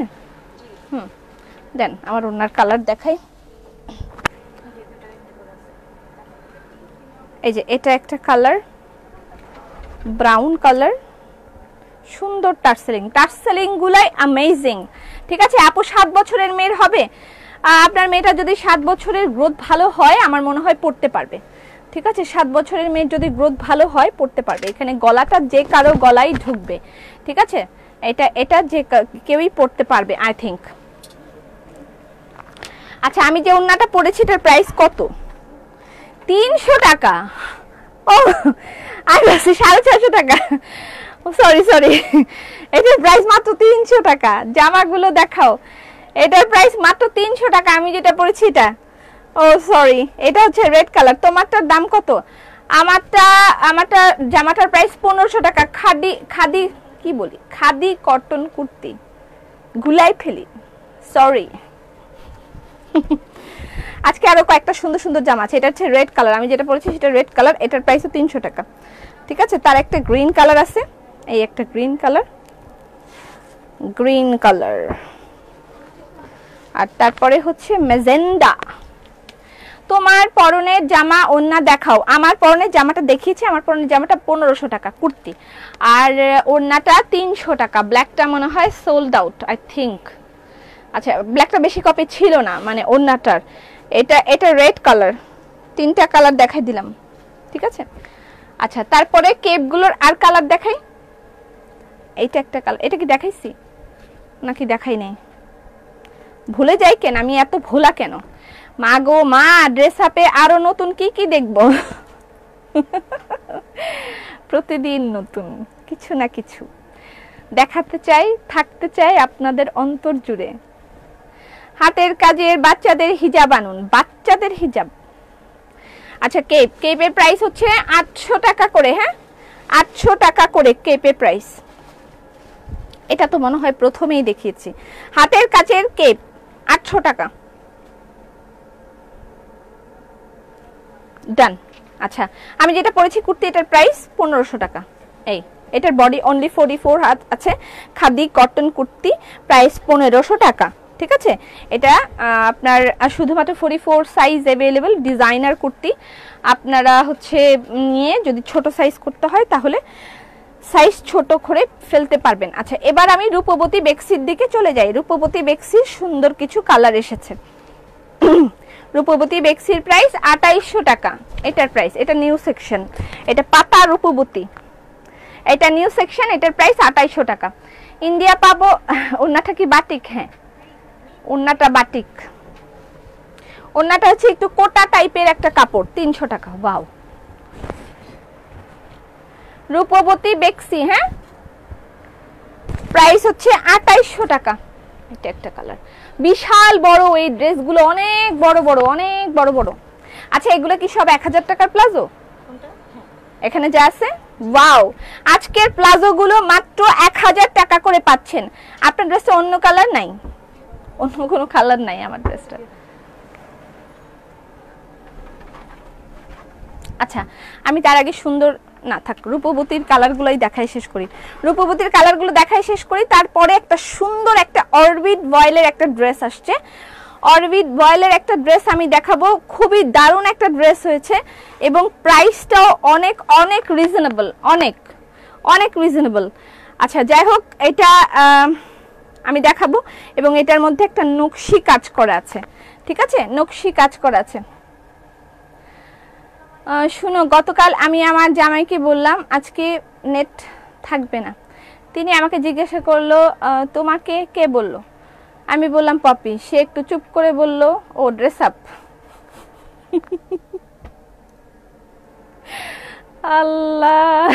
দেন আমার ওনার কালার দেখাই। এই যে এটা একটা কালার, ব্রাউন কালার, সুন্দর টার্সেলিং গুলাই অ্যামেজিং, ঠিক আছে। আপু 7 বছরের মেয়ের হবে, আপনার মেয়েটা যদি 7 বছরের গ্রোথ ভালো হয়, আমার মনে হয় পড়তে পারবে, ঠিক আছে। 7 বছরের মেয়ের যদি গ্রোথ ভালো হয় পড়তে পারবে। এখানে গলাটা যে কারো গলায় ঢুকবে, ঠিক আছে। এটা যে কেউই পড়তে পারবে, আই থিঙ্ক। আচ্ছা, আমি যে ওড়নাটা পরেছি এটার প্রাইস কত? 300 টাকা। ও আমি বলছি 650 টাকা, সরি, এটার প্রাইস মাত্র 300 টাকা। জামাগুলো দেখাও, এটার প্রাইস মাত্র 300 টাকা। আমি যেটা পরেছি এটা, ও সরি, এটা হচ্ছে রেড কালার। তোমারটার দাম কত? আমারটা জামাটার প্রাইস 1500 টাকা। খাদি কি বলি, খাদি কটন কুর্তি, গুলাই ফেলি, সরি। আজকে আরো কয়েকটা সুন্দর সুন্দর জামা আছে। এটা হচ্ছে রেড কালার, আমি যেটা পরেছি সেটা রেড কালার। এটার প্রাইস 300 টাকা, ঠিক আছে। তার একটা গ্রিন কালার আছে, এই একটা গ্রিন কালার, আর তারপরে হচ্ছে মেজেন্ডা। তোমার পরনের জামা ওন্না দেখাও। আমার পরনের জামাটা দেখিয়েছি, আমার পরনের জামাটা 1500 টাকা কুর্তি, আর ওন্নাটা 300 টাকা। ব্ল্যাকটা মনে হয় সোল্ড আউট, আই থিঙ্ক। আচ্ছা, ব্ল্যাকটা বেশি কপি ছিল না, মানে ওন্নাটার। এটা রেড কালার, 3টা কালার দেখাই দিলাম, ঠিক আছে। আচ্ছা, তারপরে কেপগুলোর আর কালার দেখাই। এইটা একটা কালার, এটা কি দেখাইছি নাকি দেখাই নাই? ভুলে যাই কেন, আমি এত ভোলা কেন? মা গো মা, ড্রেস আপে আরো নতুন কি কি দেখবো? প্রতিদিন নতুন কিছু না কিছু দেখাতে চাই, থাকতে চাই আপনাদের অন্তর জুড়ে। হাতের কাজের বাচ্চাদের হিজাব আনুন, বাচ্চাদের হিজাব। আচ্ছা, কেপের প্রাইস হচ্ছে 800 টাকা করে। হ্যাঁ, 800 টাকা করে কেপের প্রাইস। এটা তো মনে হয় প্রথমেই দেখিয়েছি। হাতের কাজের কেপ 800 টাকা। ডান। আচ্ছা, আমি যেটা পরেছি কুর্তি, এটার প্রাইস 1500 টাকা। এই এটার বডি অনলি 44 হাত আছে, খাদি কটন কুর্তি, প্রাইস 1500 টাকা। ঠিক আছে, এটা আপনার শুধুমাত্র 44 সাইজ অ্যাভেলেবল, ডিজাইনার কুর্তি। আপনারা হচ্ছে নিয়ে যদি ছোট সাইজ করতে হয় তাহলে সাইজ ছোট করে ফেলতে পারবেন। আচ্ছা, এবার আমি রূপবতী বেক্সির দিকে চলে যাই। রূপবতী বেক্সির সুন্দর কিছু কালার এসেছে। রূপবতী বেক্সির প্রাইস 2800 টাকা। এটার প্রাইস, এটা নিউ সেকশন, এটা পাতা রূপবতী, এটা নিউ সেকশন, এটার প্রাইস 2800 টাকা। ইন্ডিয়া পাবো। ওন্নাটা কি বাটিক? হ্যাঁ, ওন্নাটা বাটিক। ওন্নাটা হচ্ছে একটু কোটা টাইপের একটা কাপড়, 300 টাকা। ওয়াও, রূপবতী বেক্সি। হ্যাঁ, প্রাইস হচ্ছে 2800 টাকা। এটা একটা কালার, বিশাল বড় এই ড্রেসগুলো, অনেক বড় বড়, অনেক বড় বড়। আচ্ছা, এগুলো কি সব 1000 টাকার প্লাজো? এখানে যা আছে, ওয়াও, আজকের প্লাজো গুলো মাত্র 1000 টাকা করে পাচ্ছেন। আপনার ড্রেসে অন্য কালার নাই? অন্য কোনো কালার নাই আমার ড্রেসটা। আচ্ছা, আমি তার আগে সুন্দর না থাক, রূপবতীর কালারগুলোই দেখাই শেষ করি। রূপবতীর কালারগুলো দেখাই শেষ করি, তারপরে একটা সুন্দর একটা অরবিট ভয়েলের একটা ড্রেস আসছে। অরবিট ভয়েলের একটা ড্রেস আমি দেখাবো, খুবই দারুণ একটা ড্রেস হয়েছে এবং প্রাইসটাও অনেক অনেক রিজনেবল, অনেক অনেক রিজনেবল। আচ্ছা, যাই হোক, এটা আমি দেখাবো এবং এটার মধ্যে একটা নকশি কাজ করা আছে। ঠিক আছে, নকশি কাজ করা আছে। শুনো, গতকাল আমি আমার জামাইকে বললাম আজকে নেট থাকবে না। তিনি আমাকে জিজ্ঞাসা করলো তোমাকে কে বলল? আমি বললাম পপি। সে একটু চুপ করে বলল ও ড্রেস আপ। আল্লাহ,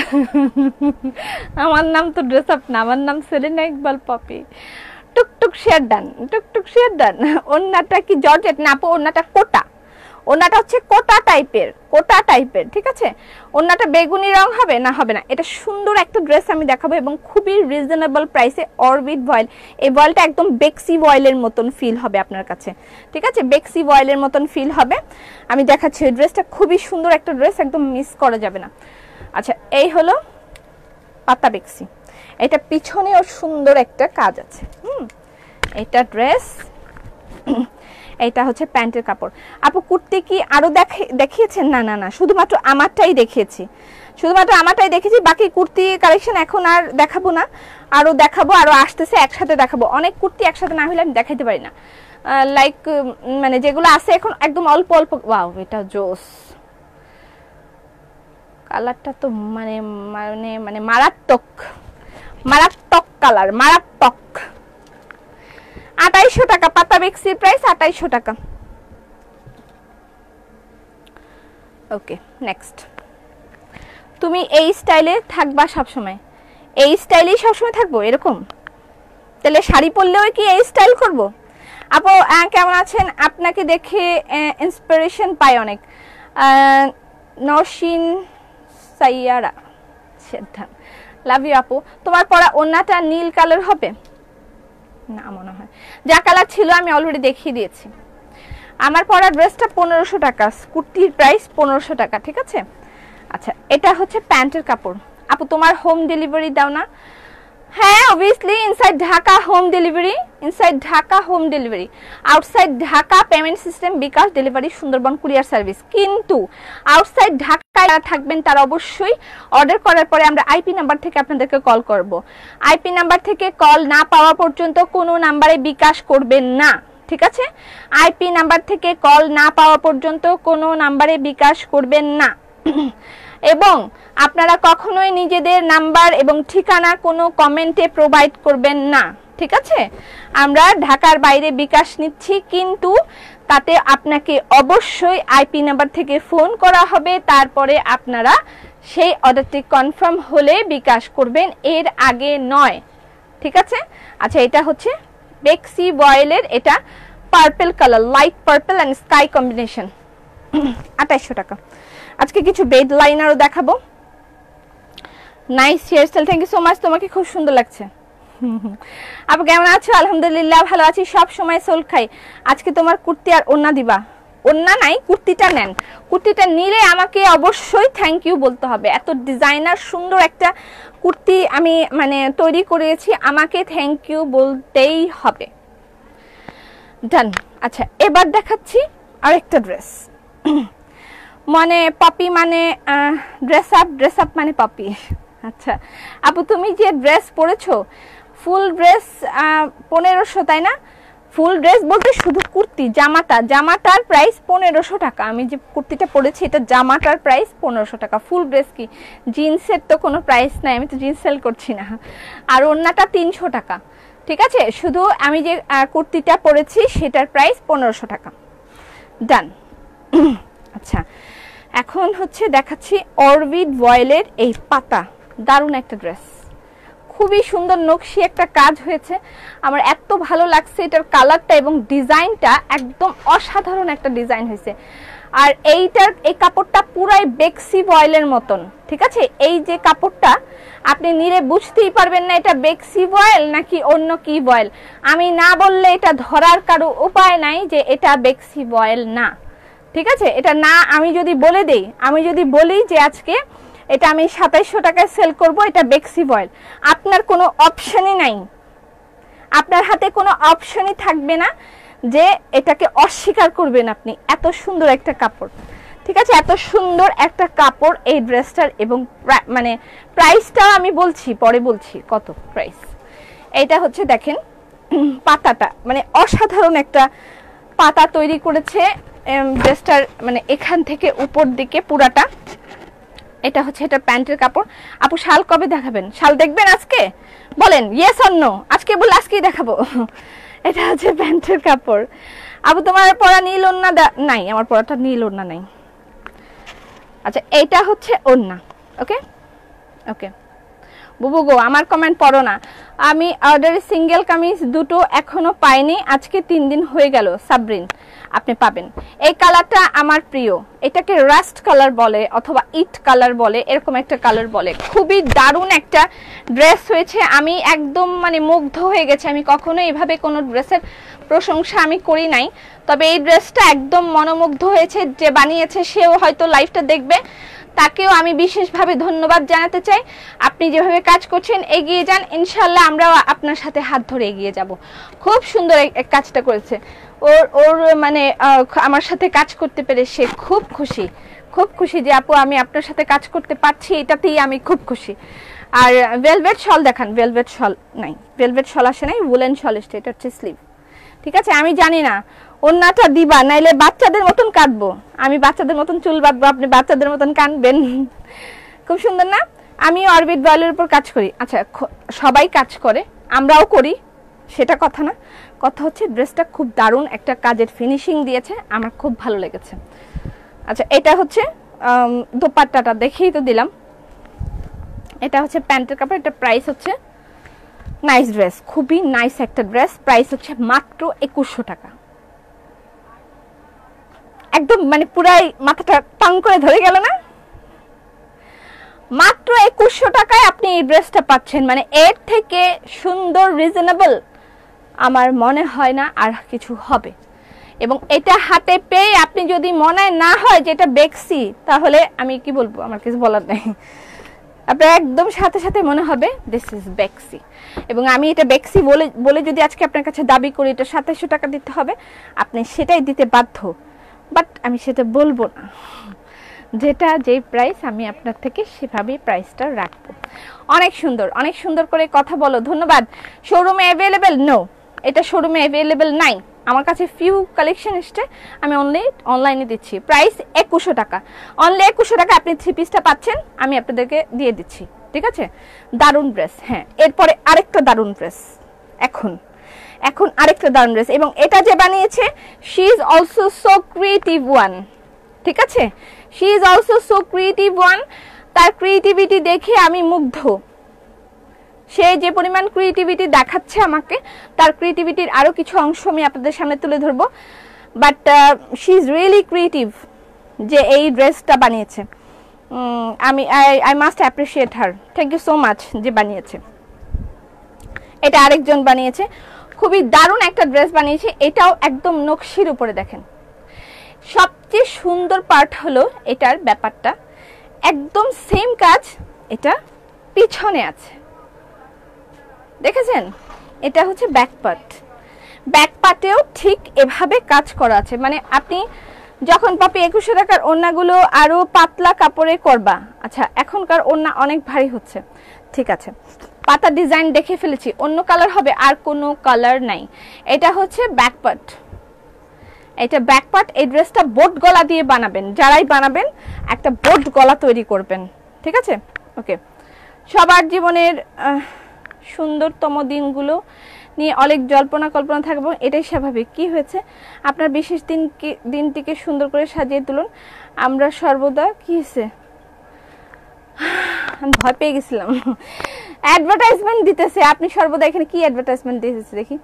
আমার নাম তো ড্রেস আপ না, আমার নাম সেলিনা ইকবাল পপি। টুকটুক শেয়ার ডান, টুকটুক শেয়ার ডান। ওন্নাটা কি জর্জেট? না আপু, ওন্নাটা কোটা। ওন্নাটা হচ্ছে কোটা টাইপের, কোটা টাইপের। ঠিক আছে, ওন্নাটা বেগুনি রং হবে না? হবে না। এটা সুন্দর একটা ড্রেস আমি দেখাবো এবং খুবই রিজনেবল প্রাইসে। অরবিট ভয়েল, এই ভয়েলটা একদম বেক্সি ভয়েলের মতন ফিল হবে আপনার কাছে। ঠিক আছে, বেক্সি ভয়েলের মতন ফিল হবে। আমি দেখাচ্ছি, এই ড্রেসটা খুবই সুন্দর একটা ড্রেস, একদম মিস করা যাবে না। আচ্ছা, এই হলো পাতা বেক্সি। এটা পিছনেও সুন্দর একটা কাজ আছে। এটা ড্রেস, এটা হচ্ছে প্যান্টের কাপড়। আপু কুর্তি কি আরো দেখিয়েছেন? না না না, শুধুমাত্র আমারটাই দেখিয়েছি, শুধুমাত্র আমারটাই দেখেছি। বাকি কুর্তি কালেকশন এখন আর দেখাবো না, আরো দেখাবো, আরো আসতেছে, একসাথে দেখাবো। অনেক কুর্তি একসাথে না হলে আমি দেখাইতে পারি না। লাইক মানে যেগুলো আছে এখন একদম অল্প অল্প। ওয়াও, এটা জোস কালারটা তো মানে মানে মানে মারাত্মক, মারাত্মক কালার, মারাত্মক। 2800 টাকা পাতা বেক্সির প্রাইস, 2800 টাকা। ওকে, নেক্সট। তুমি এই স্টাইলে থাকবা সবসময়? এই স্টাইলেই সবসময় থাকবো এরকম? তাহলে শাড়ি পরলেও কি এই স্টাইল করব? আপু কেমন আছেন? আপনাকে দেখে ইন্সপিরেশন পাই অনেক। নরসিন সাইয়ারা, লাভ ইউ আপু। তোমার পরা ওন্নাটা নীল কালার হবে না? মনে হয় যা কালার ছিল আমি অলরেডি দেখিয়ে দিয়েছি। আমার পরা ড্রেসটা 1500 টাকা, কুর্তির প্রাইস 1500 টাকা। ঠিক আছে, আচ্ছা, এটা হচ্ছে প্যান্টের কাপড়। আপু তোমার হোম ডেলিভারি দাও না? হ্যাঁ, obviously inside Dhaka home delivery, inside Dhaka home delivery, outside Dhaka payment system bKash delivery Sundarban courier service. কিন্তু আউটসাইড ঢাকায় যারা থাকবেন তারা অবশ্যই অর্ডার করার পরে আমরা আইপি নাম্বার থেকে আপনাদেরকে কল করব। আইপি নাম্বার থেকে কল না পাওয়া পর্যন্ত কোনো নাম্বারে বিকাশ করবেন না। ঠিক আছে, আইপি নাম্বার থেকে কল না পাওয়া পর্যন্ত কোনো নাম্বারে বিকাশ করবেন না। এবং আপনারা কখনোই নিজেদের নাম্বার এবং ঠিকানা কোনো কমেন্টে প্রোভাইড করবেন না। ঠিক আছে, আমরা ঢাকার বাইরে বিকাশ নিচ্ছি, কিন্তু তাতে আপনাকে অবশ্যই আইপি নাম্বার থেকে ফোন করা হবে, তারপরে আপনারা সেই অর্ডারটি কনফার্ম হলে বিকাশ করবেন, এর আগে নয়। ঠিক আছে? আচ্ছা, এটা হচ্ছে বেক্সি বয়েলের, এটা purple colour, light purple and sky combination, 2800 টাকা। আজকে কিছু বেড লাইনারও দেখাবো। Nice hair style, thank you so much, তোমাকে খুব সুন্দর লাগছে। আপু কেমন আছো? আলহামদুলিল্লাহ ভালো আছি, সব সময় সোল খাই। আজকে তোমার কুর্তি আর ওন্না দিবা? ওন্না নাই, কুর্তিটা নেন। কুর্তিটা নিলে আমাকে অবশ্যই থ্যাংক ইউ বলতে হবে। এত ডিজাইনার সুন্দর একটা কুর্তি আমি মানে তৈরি করেছি, আমাকে থ্যাংক ইউ বলতেই হবে। ডান। আচ্ছা, এবার দেখাচ্ছি আরেকটা ড্রেস। মানে পপি মানে ড্রেস আপ মানে পপি। আচ্ছা আপু, তুমি যে ড্রেস পরেছো ফুল ড্রেস 1500, তাই না? ফুল ড্রেস বলতে শুধু কুর্তি, জামাটার প্রাইস 1500 টাকা। আমি যে কুর্তিটা পরেছি এটা জামাটার প্রাইস 1500 টাকা। ফুল ড্রেস কি জিন্সের তো কোনো প্রাইস নাই, আমি তো জিন্স সেল করছি না। আর ওড়নাটা 300 টাকা। ঠিক আছে, শুধু আমি যে কুর্তিটা পরেছি সেটার প্রাইস 1500 টাকা। ডান। আচ্ছা, এখন হচ্ছে দেখাচ্ছি অরবিট ভয়েলের এই পাতা, দারুণ একটা ড্রেস, খুবই সুন্দর নকশি একটা কাজ হয়েছে, আমার এত ভালো লাগছে এটার কালারটা এবং ডিজাইনটা, একদম অসাধারণ একটা ডিজাইন হয়েছে। আর এই কাপড়টা পুরাই বেক্সি ভয়েলের মতন। ঠিক আছে, এই যে কাপড়টা আপনি নিলে বুঝতেই পারবেন না এটা বেক্সি ভয়েল নাকি অন্য কি ভয়েল। আমি না বললে এটা ধরার কারো উপায় নাই যে এটা বেক্সি ভয়েল না। ঠিক আছে, এটা না আমি যদি বলে দেই, আমি যদি বলি যে আজকে এটা আমি 2700 টাকায় সেল করব, এটা বেক্সি ভয়েল, আপনার কোনো অপশনই নাই, আপনার হাতে কোনো অপশনই থাকবে না যে এটাকে অস্বীকার করবেন আপনি। এত সুন্দর একটা কাপড়। ঠিক আছে, এত সুন্দর একটা কাপড় এই ড্রেসটার, এবং মানে প্রাইসটাও আমি বলছি, পরে বলছি কত প্রাইস। এইটা হচ্ছে দেখেন পাতাটা, মানে অসাধারণ একটা পাতা তৈরি করেছে ড্রেসটার, মানে এখান থেকে উপর দিকে পুরাটা। এটা হচ্ছে এটা প্যান্টের কাপড়। আপু শাল কবে দেখাবেন? শাল দেখবেন আজকে? বলেন ইয়েস অর নো। আজকে বলে আজকেই দেখাবো। এটা হচ্ছে প্যান্টের কাপড়। আপু তোমার পরা নীল ওড়না নাই? আমার পরাটা নীল ওড়না নাই। আচ্ছা, এইটা হচ্ছে ওড়না। ওকে ওকে বুবু গো, আমার কমেন্ট পড়ো না। আমি অর্ডারে সিঙ্গেল কামিজ দুটো এখনো পাইনি, আজকে 3 দিন হয়ে গেল। সাবরিন, আপনি পাবেন। এই কালারটা আমার প্রিয়, এটাকে রাস্ট কালার বলে অথবা ইট কালার বলে, এরকম একটা কালার বলে। খুবই দারুণ একটা ড্রেস হয়েছে, আমি একদম মানে মুগ্ধ হয়ে গেছি। আমি কখনো এভাবে কোনো ড্রেসের প্রশংসা আমি করি নাই, তবে এই ড্রেসটা একদম মনোমুগ্ধ হয়েছে। যে বানিয়েছে সেও হয়তো লাইভটা দেখবে, তাকেও আমি বিশেষভাবে ধন্যবাদ জানাতে চাই। আপনি যেভাবে কাজ করছেন এগিয়ে যান, ইনশাল্লাহ আমরাও আপনার সাথে হাত ধরে এগিয়ে যাব। খুব সুন্দর কাজটা করেছে। ওর মানে আমার সাথে কাজ করতে পেরে সে খুব খুশি, খুব খুশি যে আপু আমি আপনার সাথে কাজ করতে পারছি, এটাতেই আমি খুব খুশি। আর ভেলভেট শল দেখান। ভেলভেট শল নাই, ভেলভেট শল আসে নাই, উলেন শল এসছে, এটা হচ্ছে স্লিভ। ঠিক আছে, আমি জানি না ওন্নাটা দিবা, নাইলে বাচ্চাদের মতন কাটবো। আমি বাচ্চাদের মতন চুল বাঁধবো, আপনি বাচ্চাদের মতন কাটবেন। খুব সুন্দর না? আমি অরবিট ভয়েলের উপর কাজ করি। আচ্ছা, সবাই কাজ করে, আমরাও করি, সেটা কথা না। কথা হচ্ছে ড্রেসটা খুব দারুণ একটা কাজের ফিনিশিং দিয়েছে, আমার খুব ভালো লেগেছে। আচ্ছা, এটা হচ্ছে দোপাট্টাটা দেখেই তো দিলাম। এটা হচ্ছে প্যান্টের কাপড়, এটা প্রাইস হচ্ছে, নাইস ড্রেস, খুবই নাইস একটা ড্রেস, প্রাইস হচ্ছে মাত্র 2100 টাকা। একদম মানে পুরাই মাথাটা টাং করে ধরে গেল না? মাত্র 2100 টাকায় আপনি এই ড্রেসটা পাচ্ছেন, মানে এর থেকে সুন্দর রিজনেবল আমার মনে হয় না আর কিছু হবে। এবং এটা হাতে পেয়ে আপনি যদি মনে না হয় যে এটা বেক্সি, তাহলে আমি কি বলবো, আমার কিছু বলার নেই। আপনার একদম সাথে সাথে মনে হবে দিস ইজ বেক্সি। এবং আমি এটা বেক্সি বলে যদি আজকে আপনার কাছে দাবি করি এটা 2700 টাকা দিতে হবে, আপনি সেটাই দিতে বাধ্য। বাট আমি সেটা বলবো না, যেটা যেই প্রাইস আমি আপনার থেকে সেভাবেই প্রাইসটা রাখবো। অনেক সুন্দর, অনেক সুন্দর করে কথা বলো, ধন্যবাদ। শোরুমে অ্যাভেলেবেল? নো, এটা শোরুমে অ্যাভেলেবেল নাই, আমার কাছে ফিউ কালেকশন এসছে, আমি অনলাইনে দিচ্ছি। প্রাইস 2100 টাকা, অনলি 2100 টাকা আপনি 3 পিসটা পাচ্ছেন, আমি আপনাদেরকে দিয়ে দিচ্ছি। ঠিক আছে, দারুণ ড্রেস। হ্যাঁ, এরপরে আরেকটা দারুণ ড্রেস। এখন আরেকটা দারুণ ড্রেস, এবং এটা যে বানিয়েছে she is also so creative one, ঠিক আছে, she is also so creative one. তার ক্রিয়েটিভিটি দেখে আমি মুগ্ধ, সে যে পরিমাণ ক্রিয়েটিভিটি দেখাচ্ছে আমাকে, তার ক্রিয়েটিভিটির আরও কিছু অংশ আমি আপনাদের সামনে তুলে ধরবো। But she is really creative যে এই ড্রেসটা বানিয়েছে। আমি I must appreciate her, thank you so much যে বানিয়েছে। এটা আরেকজন বানিয়েছে, খুবই দারুণ একটা ড্রেস বানিয়েছে, এটাও একদম নকশির উপরে। দেখেন সবচেয়ে সুন্দর পার্ট হলো এটার ব্যাপারটা একদম সেম কাজ এটা পিছনে আছে, দেখেছেন? এটা হচ্ছে ব্যাক পার্ট, ব্যাক পার্টেও ঠিক এভাবে কাজ করা আছে। মানে আপনি যখন পাপি 2100 টাকার ওড়নাগুলো আরো পাতলা কাপড়ে করবা, আচ্ছা এখনকার ওড়না অনেক ভারী হচ্ছে, ঠিক আছে, পাতা ডিজাইন দেখে ফেলেছি, অন্য কালার হবে, আর কোনো কালার নাই। এটা হচ্ছে ব্যাক পার্ট, এটা ব্যাক পার্ট। এই ড্রেসটা বোট গলা দিয়ে বানাবেন, যারাই বানাবেন একটা বোট গলা তৈরি করবেন, ঠিক আছে? ওকে, সবার জীবনের সুন্দরতম দিনগুলো নিয়ে অনেক জল্পনা কল্পনা থাকবো, এটাই স্বাভাবিক। কি হয়েছে? আপনার বিশেষ দিনটিকে সুন্দর করে সাজিয়ে তুলুন। আমরা সর্বদা কি হয়েছে, আমি ভয় পেয়ে গেছিলাম। অ্যাডভার্টাইজমেন্ট দিতেছে, আপনি সর্বদা এখানে কি অ্যাডভার্টাইজমেন্ট দিতেছে দেখি?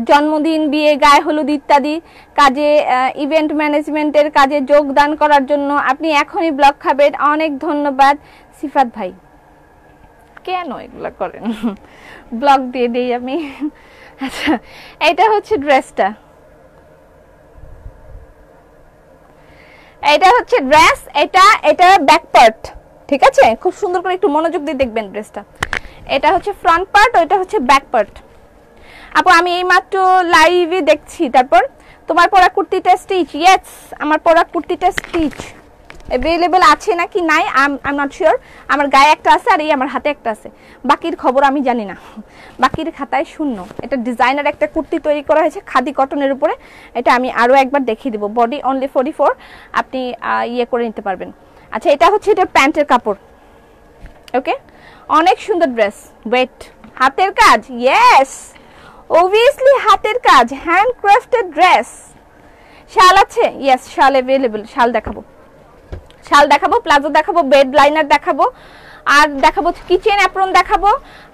জন্মদিন, বিয়ে, গায়ে হলুদ ইত্যাদি কাজে, ইভেন্ট ম্যানেজমেন্টের কাজে যোগদান করার জন্য আপনি এখনই ব্লগ খাবেন। অনেক ধন্যবাদ সিফাত ভাই। কেন এগুলা করেন? ব্লগ দিয়ে দেই আমি। আচ্ছা, এটা হচ্ছে ড্রেসটা, এটা হচ্ছে ড্রেস, এটা ব্যাক পার্ট, ঠিক আছে? খুব সুন্দর করে একটু মনোযোগ দিয়ে দেখবেন ড্রেসটা। এটা হচ্ছে ফ্রন্ট পার্ট, ওইটা হচ্ছে ব্যাক পার্ট। আপু আমি এইমাত্র লাইভে দেখছি, তারপর তোমার পরা কুর্তিটা স্টিচ? ইয়েস, আমার পরা কুর্তিটা স্টিচ অ্যাভেলেবল আছে নাকি নাই আই এম নট শিওর। আমার গায়ে একটা আছে আর এই আমার হাতে একটা আছে, বাকির খবর আমি জানি না, বাকির খাতায় শূন্য। এটা ডিজাইনার একটা কুর্তি তৈরি করা হয়েছে খাদি কটনের উপরে, এটা আমি আরও একবার দেখিয়ে দেবো। বডি অনলি 44, আপনি ইয়ে করে নিতে পারবেন। আচ্ছা, এটা হচ্ছে এটা প্যান্টের কাপড়, ওকে, অনেক সুন্দর ড্রেস। ওয়েট, হাতের কাজ? ইয়েস, obviously হাতের কাজ, হ্যান্ড ক্রাফটেড ড্রেস। শাল আছে? ইয়েস, শাল অ্যাভেলেবল। শাল দেখাবো, শাল দেখাবো, প্লাজো দেখাবো, বেড লাইনার দেখাবো, আর দেখাবো কিচেন অ্যাপ্রন দেখাবো,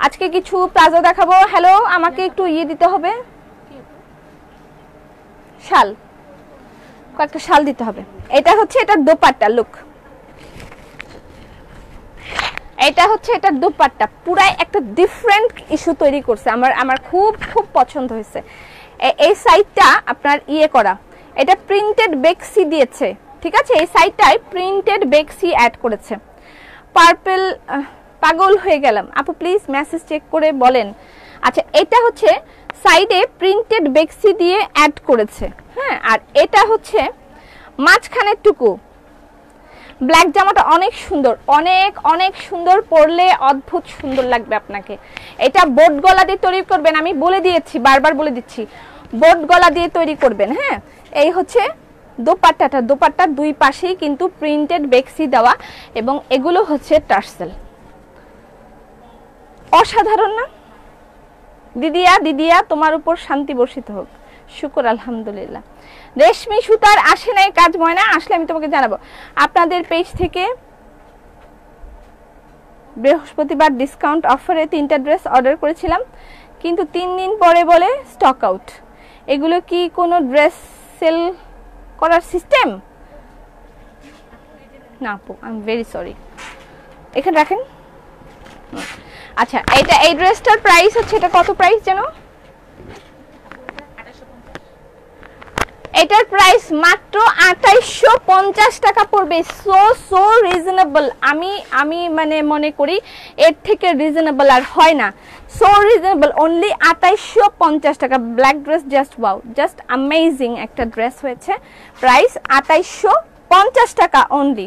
আজকে কিছু প্লাজো দেখাবো। হ্যালো, আমাকে একটু ইয়ে দিতে হবে, শাল, কয়েকটা শাল দিতে হবে। এটা হচ্ছে এটার দোপাট্টা, লুক, এটা হচ্ছে এটার দোপাট্টা, পুরাই একটা ডিফারেন্ট ইস্যু তৈরি করছে, আমার খুব খুব পছন্দ হয়েছে। এই সাইডটা আপনার ইয়ে করা, এটা প্রিন্টেড বেক্সি দিয়েছে, ঠিক আছে? এই সাইডটায় প্রিন্টেড বেক্সি অ্যাড করেছে। পার্পল, পাগল হয়ে গেলাম আপু, প্লিজ মেসেজ চেক করে বলেন। আচ্ছা, এটা হচ্ছে সাইডে প্রিন্টেড বেক্সি দিয়ে অ্যাড করেছে, হ্যাঁ, আর এটা হচ্ছে মাঝখানের টুকু। ব্ল্যাক জামাটা অনেক সুন্দর, অনেক অনেক সুন্দর, পরলে অদ্ভুত সুন্দর লাগবে আপনাকে। এটা বোট গলা দিয়ে তৈরি করবেন, আমি বলে দিয়েছি, বারবার বলে দিচ্ছি, বোট গলা দিয়ে তৈরি করবেন, হ্যাঁ। এই হচ্ছে দোপাট্টাটা, দোপাট্টার দুই পাশেই কিন্তু প্রিন্টেড বেক্সি দেওয়া, এবং এগুলো হচ্ছে টার্সেল। অসাধারণ না? দিদিয়া তোমার উপর শান্তি বর্ষিত হোক, শুকর আলহামদুলিল্লাহ। রেশমি সুতার আসে নাই কাজ, ময়না আসলে আমি তোমাকে জানাবো। আপনাদের পেজ থেকে বৃহস্পতিবার ডিসকাউন্ট অফারে 3টা ড্রেস অর্ডার করেছিলাম, কিন্তু 3 দিন পরে বলে স্টক আউট। এগুলো কি কোনো ড্রেস সেল করার সিস্টেম? না আপু, আই এম ভেরি সরি, এখানে রাখেন। আচ্ছা, এই ড্রেসটার প্রাইস হচ্ছে, এটা কত প্রাইস যেন? এটার প্রাইস মাত্র 2850 টাকা পড়বে। So reasonable. আমি মানে মনে করি এর থেকে রিজনেবল আর হয় না। সো রিজনেবল, অনলি 2850 টাকা। Black dress, just wow, just amazing একটা ড্রেস হয়েছে। প্রাইস 2850 টাকা অনলি।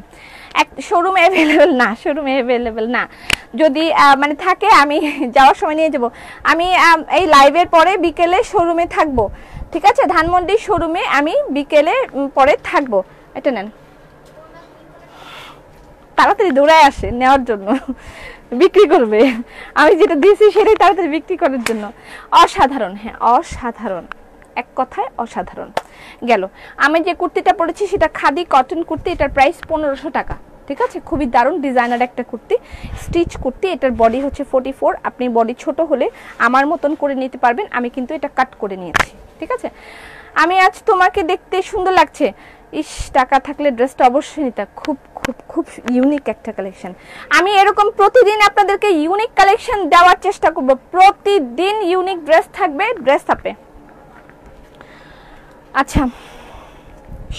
শোরুমে অ্যাভেলেবেল না, শোরুমে অ্যাভেলেবেল না। যদি মানে থাকে আমি যাওয়ার সময় নিয়ে যাব। আমি এই লাইভের পরে বিকেলে শোরুমে থাকবো, ঠিক আছে? ধানমন্ডি শোরুমে আমি বিকেলে পরে থাকবো। এটা নেন, তাড়াতাড়ি দৌড়ায় আসে নেওয়ার জন্য। বিক্রি করবে, আমি যেটা দিয়েছি সেটাই তাড়াতাড়ি বিক্রি করার জন্য। অসাধারণ, হ্যাঁ অসাধারণ, এক কথায় অসাধারণ। গেল, আমি যে কুর্তিটা পরেছি সেটা খাদি কটন কুর্তি, এটার প্রাইস 1500 টাকা। ঠিক আছে, খুবই দারুণ ডিজাইনার একটা কুর্তি, স্টিচ কুর্তি। এটার বডি হচ্ছে 44, আপনি বডি ছোট হলে আমার মতন করে নিতে পারবেন, আমি কিন্তু এটা কাট করে নিয়েছি। ঠিক আছে, আমি আজ তোমাকে দেখতে সুন্দর লাগছে, ইস টাকা থাকলে ড্রেসটা অবশ্যই নিতে। খুব খুব খুব ইউনিক একটা কালেকশন। আমি এরকম প্রতিদিন আপনাদেরকে ইউনিক কালেকশন দেওয়ার চেষ্টা করব, প্রতিদিন ইউনিক ড্রেস থাকবে ড্রেস আপে। আচ্ছা,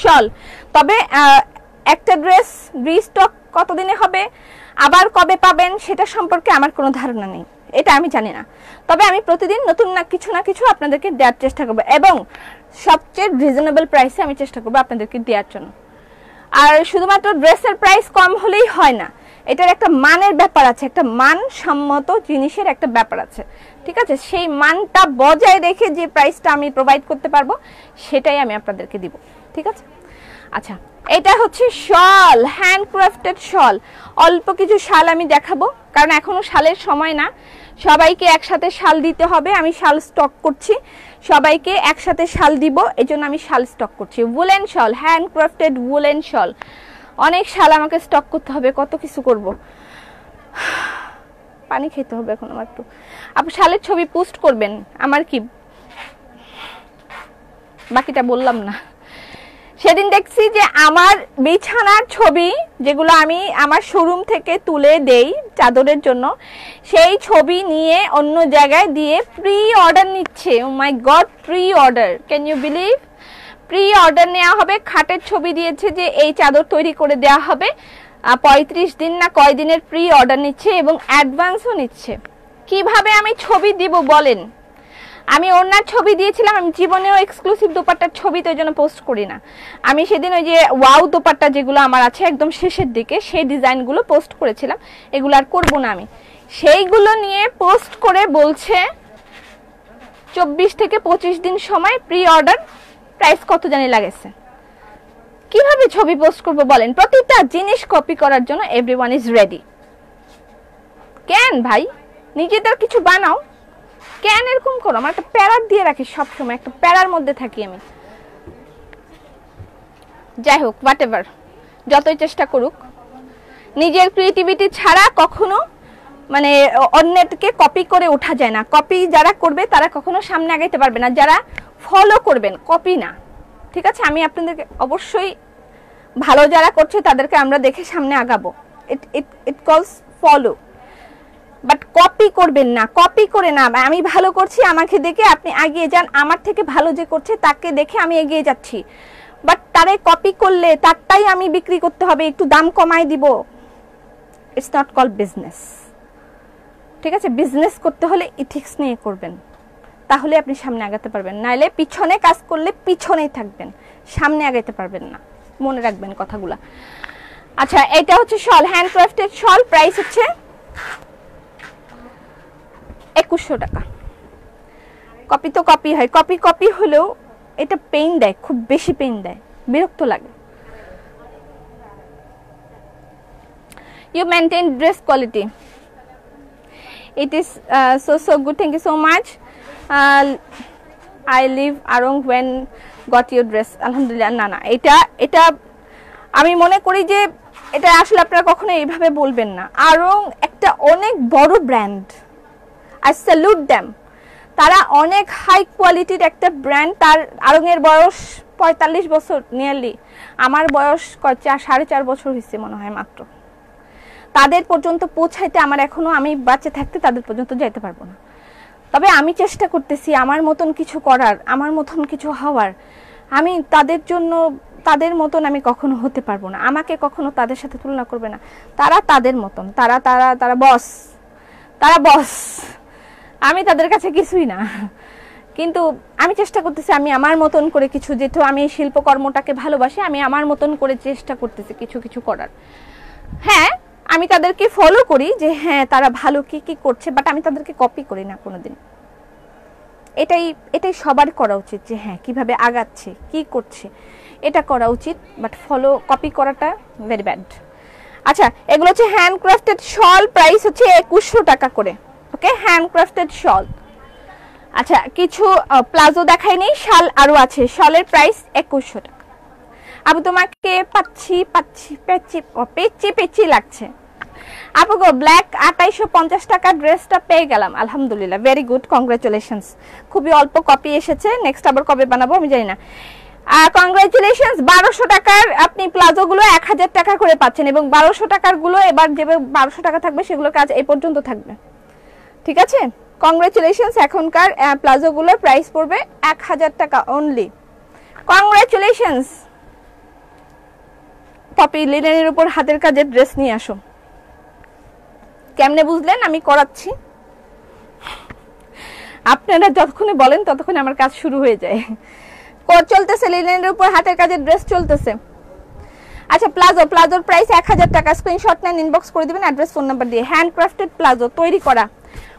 শল, তবে একটা ড্রেস রিস্টক কতদিনে হবে, আবার কবে পাবেন সেটা সম্পর্কে আমার কোনো ধারণা নেই, এটা আমি জানি না। তবে আমি প্রতিদিন নতুন না কিছু আপনাদেরকে দেওয়ার চেষ্টা করব, এবং সবচেয়ে রিজনেবল প্রাইসে আমি চেষ্টা করব আপনাদেরকে দেওয়ার জন্য। আর শুধুমাত্র ড্রেসের প্রাইস কম হলেই হয় না, এটার একটা মানের ব্যাপার আছে, একটা মানসম্মত জিনিসের একটা ব্যাপার আছে। ঠিক আছে, সেই মানটা বজায় রেখে যে প্রাইসটা আমি প্রোভাইড করতে পারবো সেটাই আমি আপনাদেরকে দিব। ঠিক আছে, আচ্ছা এটা হচ্ছে শল, হ্যান্ডক্রাফটেড শল। অল্প কিছু শাল আমি দেখাবো, কারণ এখনো শালের সময় না, সবাইকে একসাথে শাল দিতে হবে। আমি শাল স্টক করছি, সবাইকে একসাথে শাল দিব, এজন্য আমি শাল স্টক করছি। উলেন শল, হ্যান্ডক্রাফটেড উলেন শল, অনেক শাল আমাকে স্টক করতে হবে, কত কিছু করব, পানি খেতে হবে এখন আমার একটু। আপনি শালের ছবি পোস্ট করবেন, আমার কি বাকিটা বললাম না। সেদিন দেখছি যে আমার বিছানার ছবি যেগুলো আমি আমার শোরুম থেকে তুলে দেই চাদরের জন্য, সেই ছবি নিয়ে অন্য জায়গায় দিয়ে প্রি অর্ডার নিচ্ছে। Oh my god, pre order, can you believe? Pre order নেওয়া হবে, খাটের ছবি দিয়েছে যে এই চাদর তৈরি করে দেওয়া হবে, 35 দিন না কয় দিনের প্রি অর্ডার নিচ্ছে এবং অ্যাডভান্সও নিচ্ছে। কিভাবে আমি ছবি দিব বলেন? আমি ওনার ছবি দিয়েছিলাম, আমি জীবনেও এক্সক্লুসিভ দোপাট্টার ছবি তো এই জন্য পোস্ট করি না। আমি সেদিন ওই যে ওয়াও দোপাট্টা যেগুলো আমার আছে একদম শেষের দিকে, সেই ডিজাইনগুলো পোস্ট করেছিলাম, এগুলো আর করবো না আমি। সেইগুলো নিয়ে পোস্ট করে বলছে 24 থেকে 25 দিন সময়, প্রি অর্ডার, প্রাইস কত জানি লাগেছে। কিভাবে ছবি পোস্ট করবো বলেন? প্রতিটা জিনিস কপি করার জন্য এভরিওয়ান ইজ রেডি। কেন ভাই, নিজেদের কিছু বানাও, কেন এরকম করো? আমার একটা প্যারার দিয়ে রাখি সবসময়, একটা প্যারার মধ্যে থাকি আমি। যাই হোক, হোয়াট এভার, যতই চেষ্টা করুক, নিজের ক্রিয়েটিভিটি ছাড়া কখনো মানে অন্যকে কপি করে ওঠা যায় না। কপি যারা করবে তারা কখনো সামনে আগাইতে পারবে না, যারা ফলো করবেন, কপি না। ঠিক আছে, আমি আপনাদেরকে অবশ্যই ভালো যারা করছে তাদেরকে আমরা দেখে সামনে আগাবো, ইট কলস ফলো, বাট কপি করবেন না। কপি করে না, আমি ভালো করছি আমাকে দেখে আপনি এগিয়ে যান, আমার থেকে ভালো যে করছে তাকে দেখে আমি এগিয়ে যাচ্ছি, বাট তারে কপি করলে তারটাই আমি বিক্রি করতে হবে, একটু দাম কমাই দিব, ইটস নট কল বিজনেস। ঠিক আছে, বিজনেস করতে হলে ইথিক্স নিয়ে করবেন, তাহলে আপনি সামনে আগাতে পারবেন, নাইলে পিছনে কাজ করলে পিছনেই থাকবেন, সামনে আগাইতে পারবেন না, মনে রাখবেন কথাগুলা। আচ্ছা, এটা হচ্ছে শল, হ্যান্ডক্রাফটেড শল, প্রাইস হচ্ছে 2100 টাকা। কপি তো কপি হয়, কপি হলেও এটা পেইন দেয়, খুব বেশি পেইন দেয়, বিরক্ত লাগে। You maintain dress quality. It is so good. Thank you so much. I live Arong when got your dress. Alhamdulillah. না এটা আমি মনে করি যে এটা আসলে আপনারা কখনো এইভাবে বলবেন না। আরং একটা অনেক বড় ব্র্যান্ড, I salute them. তারা অনেক হাই কোয়ালিটির একটা ব্র্যান্ড। তার আরং এর বয়স 45 বছর নিয়ারলি, আমার বয়স 4.5 বছর হয়েছে মনে হয় মাত্র। তাদের পর্যন্ত পৌঁছাইতে আমার এখনো, আমি বাচ্চা থাকতে তাদের পর্যন্ত যাইতে পারবো না, তবে আমি চেষ্টা করতেছি আমার মতন কিছু করার, আমার মতন কিছু হওয়ার। আমি তাদের জন্য, তাদের মতন আমি কখনো হতে পারবো না, আমাকে কখনো তাদের সাথে তুলনা করবে না। তারা তাদের মতন, তারা বস, আমি তাদের কাছে কিছুই না। কিন্তু আমি চেষ্টা করতেছি আমি আমার মতন করে কিছু, যেহেতু আমি শিল্পকর্মটাকে ভালোবাসি, আমি আমার মতন করে চেষ্টা করতেছি কিছু করার। হ্যাঁ, আমি তাদেরকে ফলো করি যে হ্যাঁ তারা ভালো কি করছে, বাট আমি তাদেরকে কপি করি না কোনোদিন। এটাই সবার করা উচিত যে হ্যাঁ কিভাবে আগাচ্ছে, কি করছে, এটা করা উচিত, বাট কপি করাটা ভেরি ব্যাড। আচ্ছা এগুলো হচ্ছে হ্যান্ডক্রাফটেড শল, প্রাইস হচ্ছে 2100 টাকা করে। ওকে, হ্যান্ডক্রাফটেড শল। আচ্ছা কিছু প্লাজো দেখাইনি, শাল আরো আছে, শালের প্রাইস 2100 টাকা। আপু তোমাকে পেচ্ছি লাগছে। আপু গো ব্ল্যাক 2850 টাকা ড্রেসটা পেয়ে গেলাম, আলহামদুলিল্লাহ, ভেরি গুড, কংগ্রাচুলেশনস। খুবই অল্প কপি এসেছে, নেক্সট আবার কবে বানাবো আমি জানি না। কংগ্রাচুলেশনস, 1200 টাকার আপনি প্লাজো গুলো 1000 টাকা করে পাচ্ছেন, এবং 1200 টাকার গুলো এবার যে 1200 টাকা থাকবে সেগুলোর কাজ এই পর্যন্ত থাকবে, ঠিক আছে? কংগ্রাচুলেশনস, এখনকার প্লাজো গুলোর প্রাইস পড়বে 1000 টাকা অনলি। কংগ্রাচুলেশনস। পপি লিনেনের উপর হাতের কাজের ড্রেস নিয়ে আসো। কেমনে বুঝলেন? আমি করাচ্ছি, আপনারা যতক্ষণে বলেন ততক্ষণে আমার কাজ শুরু হয়ে যায়। চলতেছে লিনেনের উপর হাতের কাজের ড্রেস চলতেছে। আচ্ছা প্লাজোর প্রাইস 1000 টাকা। স্ক্রিনশট নেন, ইনবক্স করে দিবেন অ্যাড্রেস ফোন নাম্বার দিয়ে। হ্যান্ডক্রাফটেড প্লাজো, তৈরি করা,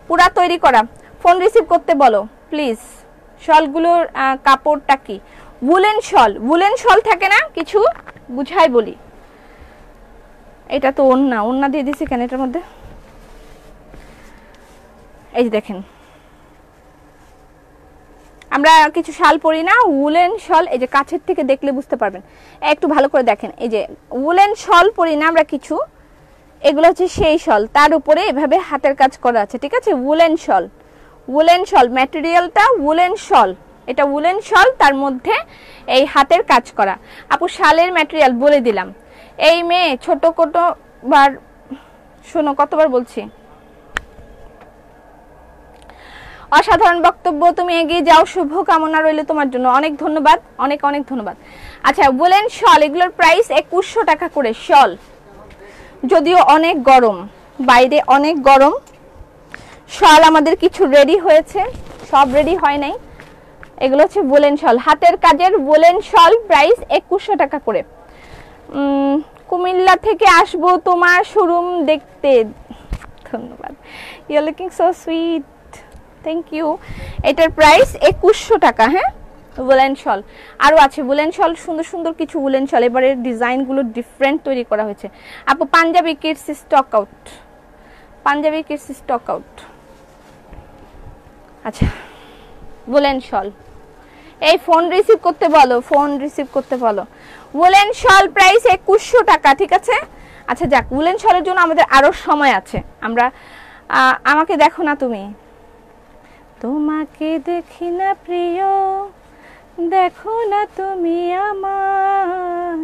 পুরা তৈরি করা। ফোন রিসিভ করতে বলো প্লিজ। শলগুলোর কাপড়টা কি? উলেন শল, উলেন শল থাকে না কিছু, বুঝাই বলি। এটা তো ওন্না দিয়ে দিছি কেন এটার মধ্যে? এই যে দেখেন, আমরা কিছু শাল পরি না, উলেন শল, এই যে কাছের থেকে দেখলে বুঝতে পারবেন, একটু ভালো করে দেখেন, এই যে উলেন শল পরি না আমরা কিছু, এগুলো হচ্ছে সেই শল, তার উপরে এভাবে হাতের কাজ করা আছে, ঠিক আছে? উলেন শল, উলেন শল, ম্যাটেরিয়ালটা উলেন শল, এটা উলেন শল, তার মধ্যে এই হাতের কাজ করা। আপু শালের ম্যাটেরিয়াল বলে দিলাম। এই মেয়ে ছোট বার শোনো, কতবার বলছি। অসাধারণ বক্তব্য, তুমি এগিয়ে যাও, শুভ কামনা রইল তোমার জন্য, অনেক ধন্যবাদ, অনেক অনেক ধন্যবাদ। আচ্ছা উলেন শল, এগুলোর প্রাইস 2100 টাকা করে শল। যদিও অনেক গরম, বাইরে অনেক গরম, শল আমাদের কিছু রেডি হয়েছে, সব রেডি হয় নাই। এগুলো হচ্ছে উলেন শল, হাতের কাজের উলেন শল, প্রাইস 2100 টাকা করে। কুমিল্লা থেকে আসবো তোমার শোরুম দেখতে, ধন্যবাদ, you are looking so sweet, thank you. এটার প্রাইস 2100 টাকা। হ্যাঁ, উলেন শল আরো আছে, উলেন শল সুন্দর সুন্দর কিছু উলেন শল, এবারে ডিজাইনগুলো ডিফারেন্ট তৈরি করা হয়েছে। আপু Punjabi kids stock out, Punjabi kids stock out. আচ্ছা উলেন শল, এই ফোন রিসিভ করতে বলো, ফোন রিসিভ করতে বলো। উলেন শল প্রাইস 2100 টাকা, ঠিক আছে? আচ্ছা যাক, উলেন শলের জন্য আমাদের আরো সময় আছে। আমরা আমাকে দেখো না তুমি, তোমাকে দেখি না প্রিয়, দেখো না তুমি আমার,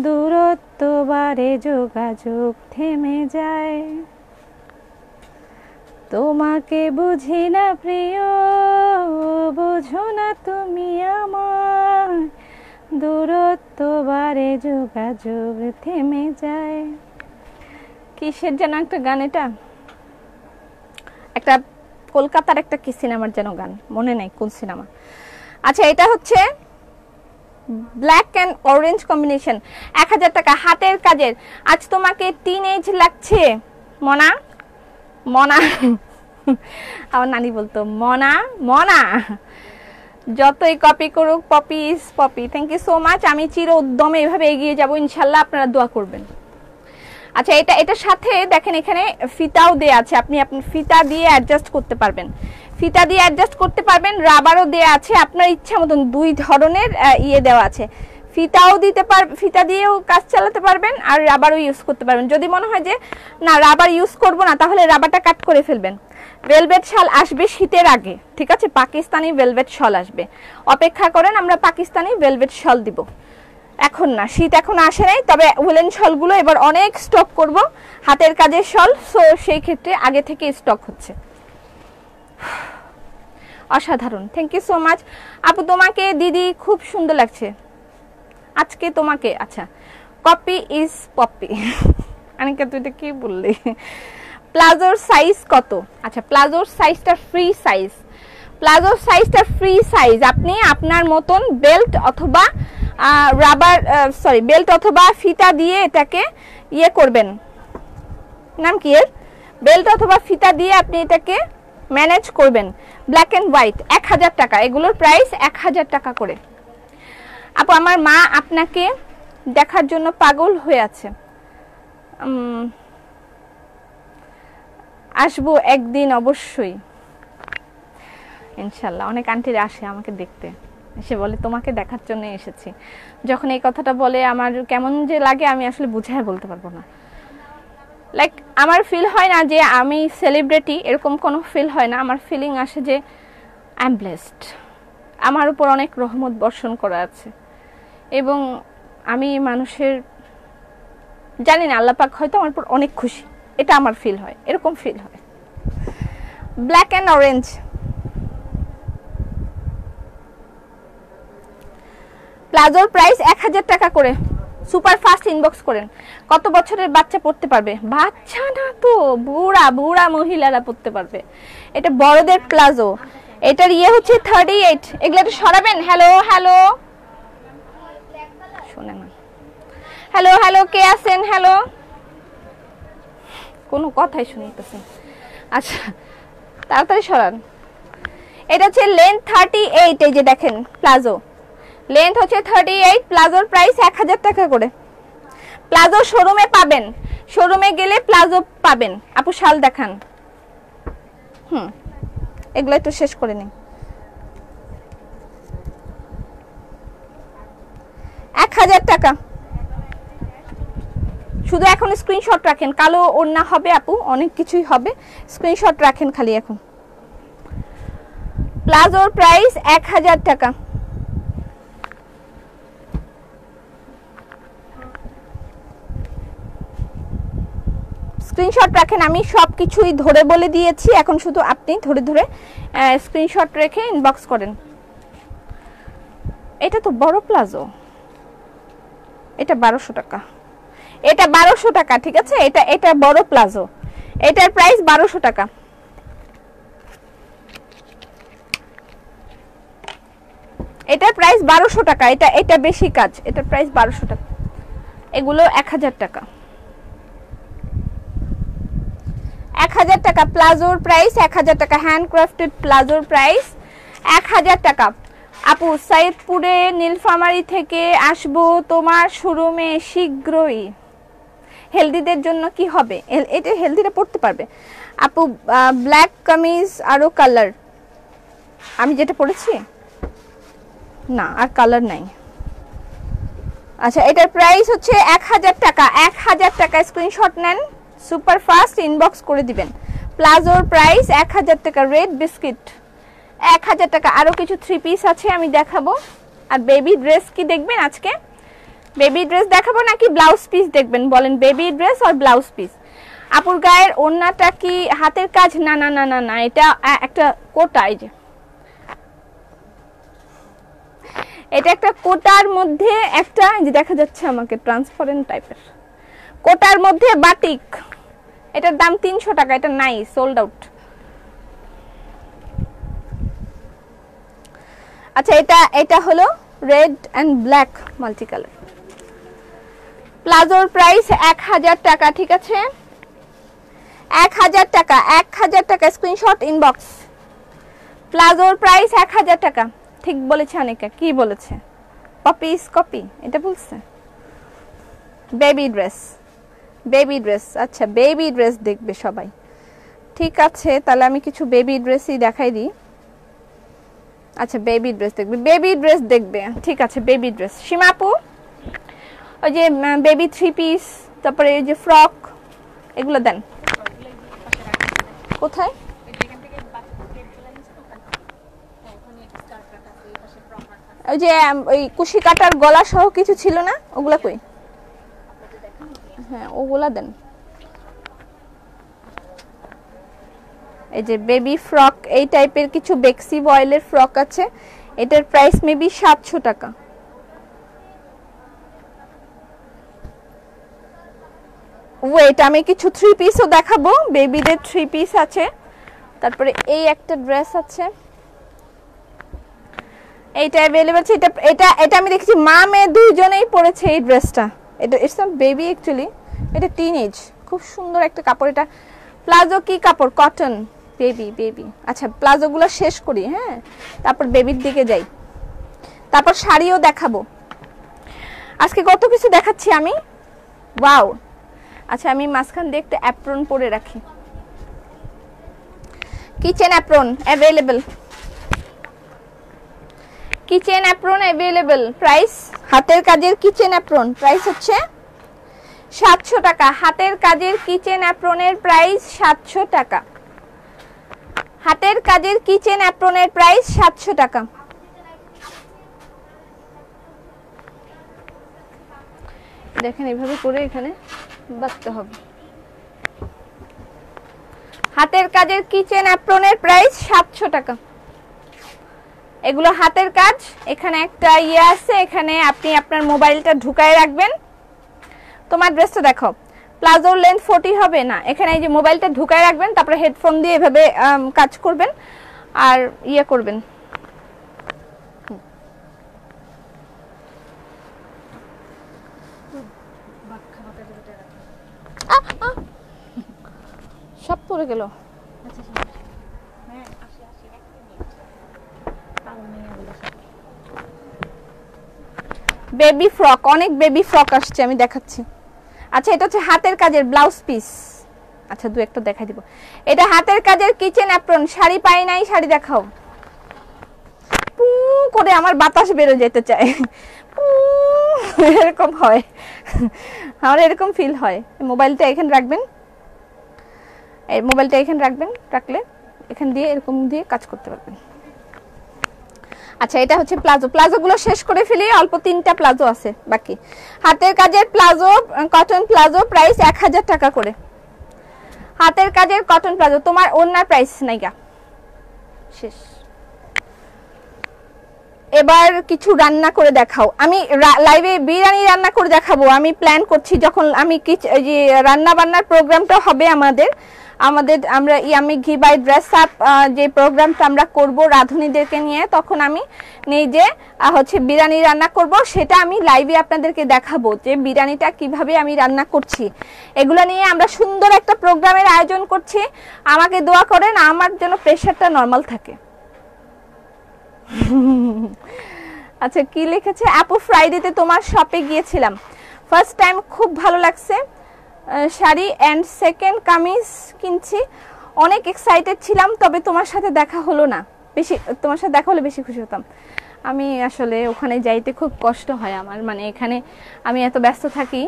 দূরত্ব বাড়ে যোগাযোগ থেমে যায়, তোমাকে বুঝি না প্রিয়, বোঝো না তুমি আমার, দূরত্ব বাড়ে যোগাযোগ থেমে যায়। কিসের যেন একটা গান, এটা একটা কলকাতার একটা কি সিনেমার যেন গান, মনে নাই কোন সিনেমা। আচ্ছা এটা হচ্ছে ব্ল্যাক এন্ড অরেঞ্জ কম্বিনেশন, 1000 টাকা, হাতের কাজের। আজ তোমাকে টিনেজ লাগছে মনা, মনা আমার নানি বলতো মনা মনা, যতই কপি করুক Poppy is Poppy. Thank you so much, আমি চির উদ্যমে এভাবে এগিয়ে যাব ইনশাল্লাহ, আপনারা দোয়া করবেন। আচ্ছা এটার সাথে দেখেন এখানে ফিতাও দেয়া আছে, আপনি ফিতা দিয়ে অ্যাডজাস্ট করতে পারবেন, ফিতা দিয়ে অ্যাডজাস্ট করতে পারবেন, রাবারও দেয়া আছে, আপনার ইচ্ছা মতন দুই ধরনের ইয়ে দেওয়া আছে। ফিতাও দিতে ফিতা দিয়েও কাজ চালাতে পারবেন, আর রাবারও ইউজ করতে পারবেন। যদি মনে হয় যে না রাবার ইউজ করব না, তাহলে রাবারটা কাট করে ফেলবেন। ভেলভেট শাল আসবে শীতের আগে, ঠিক আছে? পাকিস্তানি ভেলভেট শাল আসবে, অপেক্ষা করেন, আমরা পাকিস্তানি ভেলভেট শাল দিব। এখন না, শীত এখন আসে নাই, তবে উলেন শলগুলো এবার অনেক স্টক করব, হাতের কাজের শল, সো সেই ক্ষেত্রে আগে থেকে স্টক হচ্ছে। অসাধারণ, থ্যাংক ইউ সো মাচ আপু, তোমাকে দিদি খুব সুন্দর লাগছে আজকে তোমাকে। আচ্ছা কপি ইজ পপি, আনিকা তুই এটা কি বললি? প্লাজোর সাইজ কত? আচ্ছা প্লাজোর সাইজটা ফ্রি সাইজ, প্লাজোর সাইজটা ফ্রি সাইজ, আপনি আপনার মতন বেল্ট অথবা রাবার বেল্ট অথবা ফিতা দিয়ে এটাকে ইয়ে করবেন, নাম কি এর, বেল্ট অথবা ফিতা দিয়ে আপনি এটাকে ম্যানেজ করবেন। ব্ল্যাক এন্ড হোয়াইট 1000 টাকা, এগুলোর প্রাইস 1000 টাকা করে। আপু আমার মা আপনাকে দেখার জন্য পাগল হয়ে আছে। আসবো একদিন অবশ্যই ইনশাল্লাহ। অনেক আন্টিরা আসে আমাকে দেখতে, এসে বলে তোমাকে দেখার জন্য এসেছি। যখন এই কথাটা বলে আমার কেমন যে লাগে আমি আসলে বুঝায় বলতে পারবো না। লাইক আমার ফিল হয় না যে আমি সেলিব্রিটি, এরকম কোনো ফিল হয় না। আমার ফিলিং আসে যে আই এম ব্লেসড, আমার উপর অনেক রহমত বর্ষণ করা আছে এবং আমি মানুষের জানি না আল্লাহ পাক হয়তো আমার উপর অনেক খুশি, এটা আমার ফিল হয়, এরকম ফিল হয়। ব্ল্যাক অ্যান্ড অরেঞ্জ, প্লাজোর প্রাইস 1000 টাকা করে, সুপার ফাস্ট ইনবক্স করেন। কত বছরের বাচ্চা পড়তে পারবে? বাচ্চা না তো, বুড়া বুড়া মহিলারা পড়তে পারবে। এটা বড়দের প্লাজো, এটার ইয়ে হচ্ছে 38। এগুলো একটু সরাবেন। হ্যালো হ্যালো শোনে না, হ্যালো হ্যালো কে আছেন? হ্যালো, কোনো কথাই শুনতেছেন। আচ্ছা তাড়াতাড়ি সরান। এটা হচ্ছে লেন্থ 38, এই যে দেখেন প্লাজো লেন্থ হচ্ছে 38, প্লাজোর প্রাইস 1000 টাকা করে। প্লাজো শোরুমে পাবেন, শোরুমে গেলে প্লাজো পাবেন। আপু শাল দেখান। এগুলো একটু শেষ করে নিন। 1000 টাকা শুধু। এখন স্ক্রিনশট রাখেন, কালো ওড়না হবে আপু, অনেক কিছুই হবে, স্ক্রিনশট রাখেন খালি। এখন প্লাজোর প্রাইস 1000 টাকা। স্ক্রিনশট রাখেন, আমি সব কিছুই ধরে বলে দিয়েছি, এখন শুধু আপনি ধরে ধরে স্ক্রিনশট রেখে ইনবক্স করেন। এটা তো বড় প্লাজো, এটা 1200 টাকা, এটা 1200 টাকা, ঠিক আছে? এটা বড় প্লাজো, এটার প্রাইস 1200 টাকা। এটার প্রাইস 1200 টাকা, এটা বেশি কাজ, এটার প্রাইস 1200 টাকা। এগুলো 1000 টাকা। 1000 টাকা প্লাজোর প্রাইস, 1000 টাকা। হ্যান্ডক্রাফটেড প্লাজোর প্রাইস 1000 টাকা। আপু সাইদপুরে নীলফামারী থেকে আসবো তোমার শোরুমে শীঘ্রই। হেলদিদের জন্য কি হবে? এটা হেলদিরা পড়তে পারবে আপু। ব্ল্যাক কামিজ আরো কালার, আমি যেটা পরেছি না, আর কালার নাই। আচ্ছা এটার প্রাইস হচ্ছে 1000 টাকা। 1000 টাকা স্ক্রিনশট নেন, সুপার ফাস্ট ইনবক্স করে দিবেন। প্লাজোর প্রাইস 1000 টাকা। রেড বিস্কিট 1000 টাকা। আরো কিছু 3 পিস আছে আমি দেখাবো। আর বেবি ড্রেস কি দেখবেন আজকে? বেবি ড্রেস দেখাবো নাকি ব্লাউজ পিস দেখবেন? বলেন বেবি ড্রেস আর ব্লাউজ পিস। আপুর গায়ের ওড়নাটা কি হাতের কাজ? না না না না না, এটা একটা কোটা। এই যে এটা একটা কোটার মধ্যে একটা, যে দেখা যাচ্ছে আমাকে ট্রান্সপারেন্ট টাইপের কোটার মধ্যে বাটিক। এটার দাম 300 টাকা, এটা নাই, সোল্ড আউট। আচ্ছা এটা হলো red and black multi colour. প্লাজোর প্রাইস 1000 টাকা, ঠিক আছে? 1000 টাকা, 1000 টাকা স্ক্রিনশট ইনবক্স। প্লাজোর প্রাইস 1000 টাকা। ঠিক বলেছে অনেকে, কি বলেছে? কপি ইজ কপি, এটা বলছে। Baby dress, baby dress. আচ্ছা বেবি ড্রেস দেখবে সবাই, ঠিক আছে? তাহলে আমি কিছু বেবি ড্রেসই দেখাই দিই। আচ্ছা বেবি ড্রেস দেখবে, বেবি ড্রেস দেখবে, ঠিক আছে? Baby dress. সীমাপু ওই যে বেবি 3 পিস, তারপরে এই যে ফ্রক, এগুলো দেন। কোথায়? ওই যে ওই কুশি কাটার গলা সহ কিছু ছিল না, ওগুলা কই? হ্যাঁ ওগুলা দেন। এই যে বেবি ফ্রক, এই টাইপের কিছু বেক্সি বয়েলের ফ্রক আছে, এটার প্রাইস মেবি 700 টাকা। ওয়েট, আমি কিছু 3 পিসও দেখাবো, বেবিদের 3 পিস আছে। তারপরে এই একটা ড্রেস আছে, এইটা अवेलेबल আছে। এটা আমি দেখেছি মা মেয়ে দুইজনেই পরেছে এই ড্রেসটা। এটা ইটস নট বেবি অ্যাকচুয়ালি, এটা টিনেজ, খুব সুন্দর একটা কাপড়। এটা প্লাজো কি কাপড়? কটন। বেবি। আচ্ছা প্লাজোগুলো শেষ করি, হ্যাঁ, তারপর বেবির দিকে যাই, তারপর শাড়িও দেখাবো। আজকে কত কিছু দেখাচ্ছি আমি। ওয়াও, আচ্ছা আমি মাঝখান দিয়ে একটা অ্যাপ্রন পরে রাখি। Kitchen apron available, kitchen apron available. Price হাতের কাজের কিচেন অ্যাপ্রন প্রাইস হচ্ছে 700 টাকা। হাতের কাজের কিচেন অ্যাপ্রনের প্রাইস 700 টাকা। হাতের কাজের কিচেন অ্যাপ্রনের প্রাইস 700 টাকা। দেখেন এইভাবে করে এখানে বাঁধতে হবে। হাতের কাজের কিচেন অ্যাপ্রনের প্রাইস 700 টাকা। এগুলো হাতের কাজ। এখানে একটা ইয়ে আছে, এখানে আপনি আপনার মোবাইলটা ঢুকায় রাখবেন। তোমার ড্রেসটা দেখো, প্লাজোর লেন্থ 40 হবে না, এখানে এই যে মোবাইলটা ঢুকায় রাখবেন, তারপরে হেডফোন দিয়ে এভাবে কাজ করবেন আর ইয়ে করবেন। সব পড়ে গেল। বেবি ফ্রক, অনেক বেবি ফ্রক আসছে, আমি দেখাচ্ছি। আচ্ছা এটা হচ্ছে হাতের কাজের ব্লাউজ পিস। আচ্ছা দু একটা দেখাই দিব। এটা হাতের কাজের কিচেন অ্যাপ্রন। শাড়ি পাই নাই, শাড়ি দেখাও। পু করে আমার বাতাস বেরো যেতে চায়, এরকম হয় আমার, এরকম ফিল হয়। মোবাইলটা এখানে রাখবেন, এই মোবাইলটা এখানে রাখবেন, রাখলে এখান দিয়ে এরকম দিয়ে কাজ করতে পারবেন। আচ্ছা এটা হচ্ছে প্লাজো। প্লাজোগুলো শেষ করে ফেলি, অল্প 3টা প্লাজো আছে বাকি। হাতের কাজের প্লাজো, কটন প্লাজো প্রাইস 1000 টাকা করে। হাতের কাজের কটন প্লাজো। তোমার ওন্নার প্রাইস নাইগা শেষ। এবার কিছু রান্না করে দেখাও। আমি লাইভে বিরিয়ানি রান্না করে দেখাবো, আমি প্ল্যান করছি। যখন আমি যে রান্না বান্নার প্রোগ্রামটা হবে আমাদের আমরা ইয়ামি ঘি বাই ড্রেস আপ যে প্রোগ্রামটা আমরা করব রাঁধুনিদেরকে নিয়ে, তখন আমি নিজে হচ্ছে বিরিয়ানি রান্না করব। সেটা আমি লাইভে আপনাদেরকে দেখাবো যে বিরিয়ানিটা কিভাবে আমি রান্না করছি। এগুলো নিয়ে আমরা সুন্দর একটা প্রোগ্রামের আয়োজন করছি। আমাকে দোয়া করেন আমার যেন প্রেশারটা নরমাল থাকে। আচ্ছা কি লিখেছে আপু, ফ্রাইডেতে তোমার শপে গিয়েছিলাম, ফার্স্ট টাইম, খুব ভালো লাগছে। শাড়ি এন্ড সেকেন্ড কামিজ কিনছি, অনেক এক্সাইটেড ছিলাম, তবে তোমার সাথে দেখা হলো না। বেশি তোমার সাথে দেখা হলে বেশি খুশি হতাম। আমি আসলে ওখানে যাইতে খুব কষ্ট হয় আমার, মানে এখানে আমি এত ব্যস্ত থাকি,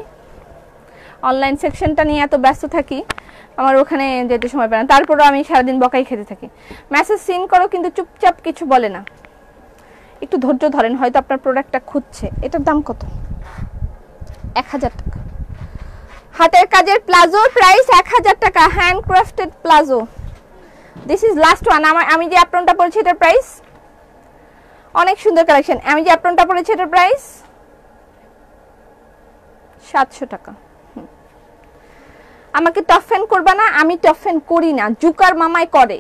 অনলাইন সেকশনটা নিয়ে এত ব্যস্ত থাকি, আমার ওখানে যেতে সময় পায় না। তারপরেও আমি সারাদিন বকাই খেতে থাকি। মেসেজ সিন করো কিন্তু চুপচাপ কিছু বলে না। একটু ধৈর্য ধরেন, হয়তো আপনার প্রোডাক্টটা খুঁজছে। এটার দাম কত? 1000 টাকা। হাতের কাজের প্লাজো প্রাইস 1000 টাকা। Handcrafted palazzo, this is last one. আমি যে অ্যাপ্রনটা পরেছি এটার প্রাইস, অনেক সুন্দর কালেকশন। আমি যে অ্যাপ্রনটা পরেছি এটার প্রাইস 700 টাকা। আমাকে টপ ফ্যান করবা না, আমি টপ ফ্যান করি না, জুকার মামাই করে।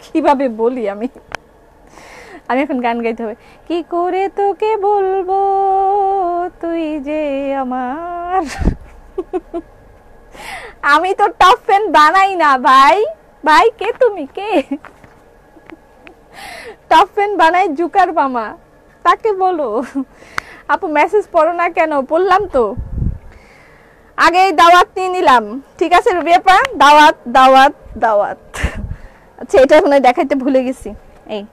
কিভাবে বলি আমি এখন গান গাইতে হবে। কি করে তোকে বলবো তুই যে আমার, আমি তো টপ ফ্যান বানাই না ভাই। ভাই কে তুমি, কে টপ ফ্যান বানাই? জুকার মামা, তাকে বলো। আপু মেসেজ পড়ো না কেন? পড়লাম তো, আগেই দাওয়াত নিয়ে নিলাম। ঠিক আছে রুবিয়াপা, দাওয়াত দাওয়াত দাওয়াত। আচ্ছা এটা মনে দেখাইতে ভুলে গেছি। এই